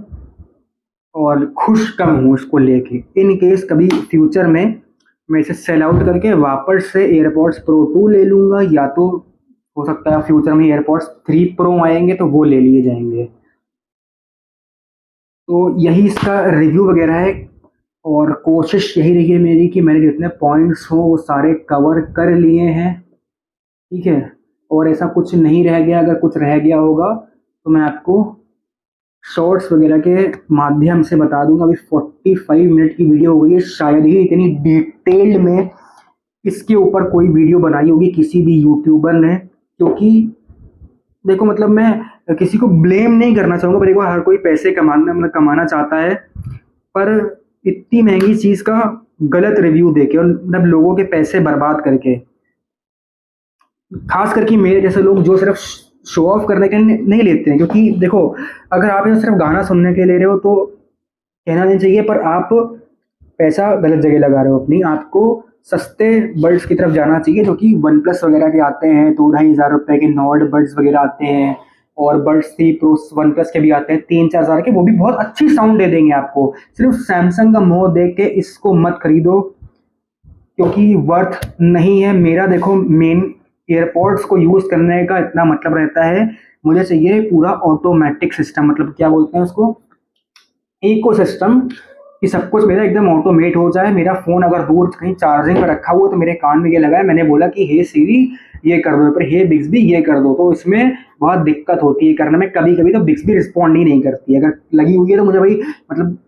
और खुश कम हूँ इसको लेके। इन केस कभी फ्यूचर में मैं इसे सेल आउट करके वापस से एयरपॉड्स प्रो 2 ले लूँगा, या तो हो सकता है फ्यूचर में एयरपॉड्स 3 प्रो आएंगे तो वो ले लिए जाएंगे। तो यही इसका रिव्यू वगैरह है, और कोशिश यही रही है मेरी कि मैंने जितने पॉइंट्स हो वो सारे कवर कर लिए हैं, ठीक है। और ऐसा कुछ नहीं रह गया, अगर कुछ रह गया होगा तो मैं आपको शॉर्ट्स वगैरह के माध्यम से बता दूंगा। अभी 45 मिनट की वीडियो हो गई है, शायद ही इतनी डिटेल्ड में इसके ऊपर कोई वीडियो बनाई होगी किसी भी यूट्यूबर ने। क्योंकि देखो मतलब मैं किसी को ब्लेम नहीं करना चाहूँगा, पर देखो हर कोई पैसे कमाना मतलब कमाना चाहता है, पर इतनी महंगी चीज़ का गलत रिव्यू देके और मतलब लोगों के पैसे बर्बाद करके, खास करके मेरे जैसे लोग जो सिर्फ शो ऑफ करने के लिए नहीं लेते हैं। क्योंकि देखो अगर आप सिर्फ गाना सुनने के लिए ले रहे हो तो कहना नहीं चाहिए, पर आप पैसा गलत जगह लगा रहे हो अपनी। आपको सस्ते बड्स की तरफ जाना चाहिए, जो कि वन प्लस वगैरह के आते हैं 2-2.5 हज़ार रुपए के नॉर्ड बड्स वगैरह आते हैं, और बड्स 3 प्रो वन प्लस के भी आते हैं 3-4 हज़ार के, वो भी बहुत अच्छी साउंड दे देंगे आपको। सिर्फ सैमसंग का मोह देख के इसको मत खरीदो, क्योंकि वर्थ नहीं है। मेरा देखो मेन एयरपॉड्स को यूज़ करने का इतना मतलब रहता है, मुझे चाहिए पूरा ऑटोमेटिक सिस्टम, मतलब क्या बोलते हैं उसको, इको सिस्टम, कि सब कुछ मेरा एकदम ऑटोमेट हो जाए। मेरा फ़ोन अगर दूर कहीं चार्जिंग पर रखा हुआ है तो मेरे कान में ये लगा है, मैंने बोला कि हे सीरी ये कर दो, पर हे बिक्सबी ये कर दो, तो इसमें बहुत दिक्कत होती है करने में। कभी कभी तो बिक्सबी रिस्पॉन्ड ही नहीं करती है, अगर लगी हुई है तो मुझे भाई मतलब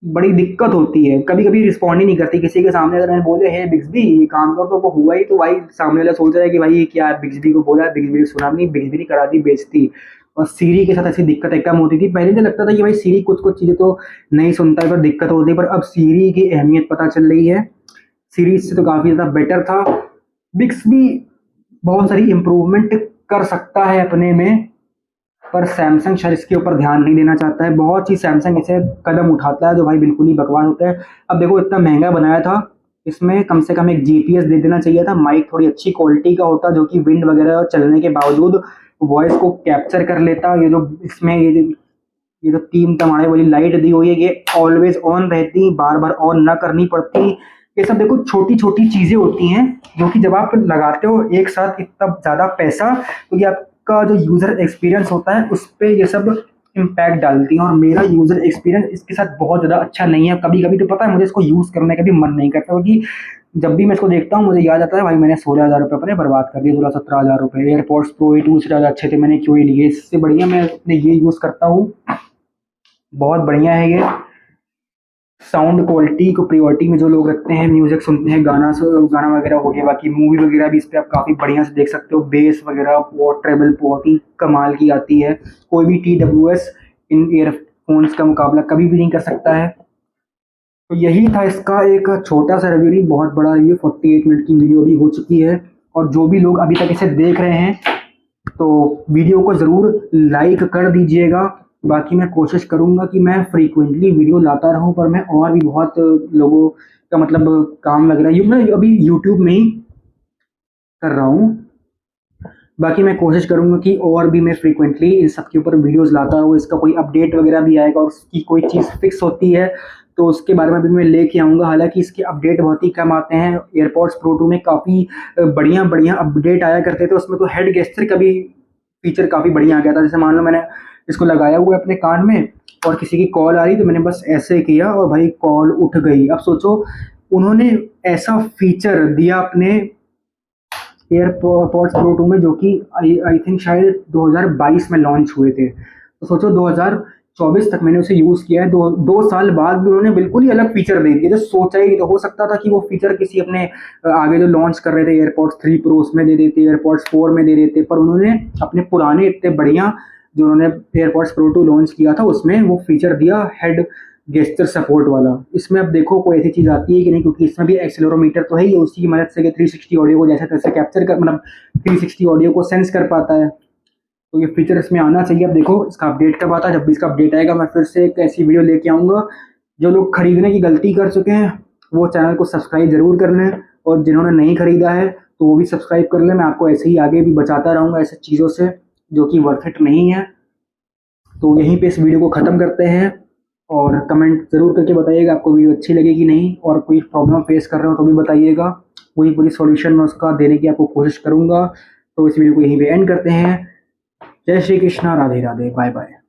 बड़ी दिक्कत होती है, कभी कभी रिस्पॉन्ड ही नहीं करती किसी के सामने। अगर मैंने बोले हे बिक्सबी ये काम कर, तो वो हुआ ही तो भाई सामने वाला सोच रहा है कि भाई ये क्या बिक्सबी को बोला, बिक्सबी ने सुना नहीं, बिक्सबी ने करा दी बेइज्जती। और सीरी के साथ ऐसी दिक्कत कम होती थी पहले, तो लगता था कि भाई सीरी कुछ कुछ चीज़ें तो नहीं सुनता है पर दिक्कत होती है, पर अब सीरी की अहमियत पता चल रही है। सीरीज से तो काफ़ी ज़्यादा बेटर था। बिक्सबी बहुत सारी इम्प्रूवमेंट कर सकता है अपने में, पर सैमसंग शायद इसके ऊपर ध्यान नहीं देना चाहता है। बहुत सी सैमसंग ऐसे कदम उठाता है जो भाई बिल्कुल ही बकवास होता है। अब देखो इतना महंगा बनाया था, इसमें कम से कम एक जीपीएस दे देना चाहिए था, माइक थोड़ी अच्छी क्वालिटी का होता जो कि विंड वगैरह चलने के बावजूद वॉइस को कैप्चर कर लेता। ये जो इसमें ये जो 3 तमाड़े वाली लाइट दी हुई है ये ऑलवेज ऑन रहती, बार बार ऑन ना करनी पड़ती। ये सब देखो छोटी छोटी चीज़ें होती हैं जो कि जब आप लगाते हो एक साथ इतना ज़्यादा पैसा, क्योंकि आपका जो यूज़र एक्सपीरियंस होता है उस पर ये सब इम्पैक्ट डालती हैं। और मेरा यूज़र एक्सपीरियंस इसके साथ बहुत ज़्यादा अच्छा नहीं है। कभी कभी तो पता है मुझे इसको यूज़ करने का भी मन नहीं करता, क्योंकि जब भी मैं इसको देखता हूँ मुझे याद आता है भाई मैंने 16,000 रुपये अपने बर्बाद कर दिए, 16-17 हज़ार रुपये। एयरपॉड्स प्रो 2 से ज़्यादा अच्छे थे, मैंने क्यों ही लिए, इससे बढ़िया मैं अपने ये यूज़ करता हूँ। बहुत बढ़िया है ये। साउंड क्वालिटी को प्रायोरिटी में जो लोग रखते हैं, म्यूजिक सुनते हैं, गाना वगैरह हो गया, बाकी मूवी वगैरह भी इस पर आप काफ़ी बढ़िया से देख सकते हो। बेस वगैरह और ट्रेबल बहुत ही कमाल की आती है, कोई भी TWS इन ईयरफोन्स का मुकाबला कभी भी नहीं कर सकता है। तो यही था इसका एक छोटा सा रिव्यू, नहीं बहुत बड़ा रिव्यू। 48 मिनट की वीडियो भी हो चुकी है, और जो भी लोग अभी तक इसे देख रहे हैं तो वीडियो को ज़रूर लाइक कर दीजिएगा। बाकी मैं कोशिश करूँगा कि मैं फ्रीक्वेंटली वीडियो लाता रहूँ, पर मैं और भी बहुत लोगों का मतलब काम लग रहा है, मैं अभी यूट्यूब में ही कर रहा हूँ। बाकी मैं कोशिश करूँगा कि और भी मैं फ्रीक्वेंटली इन सब के ऊपर वीडियोस लाता रहूँ। इसका कोई अपडेट वगैरह भी आएगा और उसकी कोई चीज़ फिक्स होती है तो उसके बारे में भी मैं लेके आऊँगा। हालांकि इसके अपडेट बहुत ही कम आते हैं। एयरपॉड्स प्रो 2 में काफ़ी बढ़िया बढ़िया अपडेट आया करते थे, उसमें तो हेड गेस्चर का भी फीचर काफ़ी बढ़िया आ गया था। जैसे मान लो मैंने इसको लगाया हुआ है अपने कान में और किसी की कॉल आ रही तो मैंने बस ऐसे किया और भाई कॉल उठ गई। अब सोचो उन्होंने ऐसा फीचर दिया अपने एयरपॉड्स प्रो 2 में, जो कि आई थिंक शायद 2022 में लॉन्च हुए थे। तो सोचो 2024 तक मैंने उसे यूज़ किया है, 2 साल बाद भी उन्होंने बिल्कुल ही अलग फीचर दे दिया जो सोचा ही नहीं। तो हो सकता था कि वो फीचर किसी अपने आगे जो लॉन्च कर रहे थे एयरपॉड्स 3 प्रो उसमें दे देते, एयरपॉड्स 4 में दे देते, पर उन्होंने अपने पुराने इतने बढ़िया जो उन्होंने एयरपॉड्स प्रो 2 लॉन्च किया था उसमें वो फीचर दिया हेड गेस्चर सपोर्ट वाला। इसमें अब देखो कोई ऐसी चीज़ आती है कि नहीं, क्योंकि इसमें भी एक्सेलेरोमीटर तो है ही, उसी की मदद से 360 ऑडियो को जैसे तैसे कैप्चर कर मतलब 360 ऑडियो को सेंस कर पाता है। तो ये फीचर इसमें आना चाहिए। अब देखो इसका अपडेट कब आता है, जब भी इसका अपडेट आएगा मैं फिर से एक ऐसी वीडियो लेके आऊँगा। जो लोग खरीदने की गलती कर चुके हैं वो चैनल को सब्सक्राइब जरूर कर लें, और जिन्होंने नहीं खरीदा है तो वो भी सब्सक्राइब कर लें। मैं आपको ऐसे ही आगे भी बचाता रहूँगा ऐसे चीज़ों से जो कि वर्थ इट नहीं है। तो यहीं पे इस वीडियो को ख़त्म करते हैं, और कमेंट ज़रूर करके बताइएगा आपको वीडियो अच्छी लगी कि नहीं, और कोई प्रॉब्लम फेस कर रहे हो तो भी बताइएगा, पूरी पूरी सॉल्यूशन मैं उसका देने की आपको कोशिश करूँगा। तो इस वीडियो को यहीं पे एंड करते हैं। जय श्री कृष्णा, राधे राधे, बाय बाय।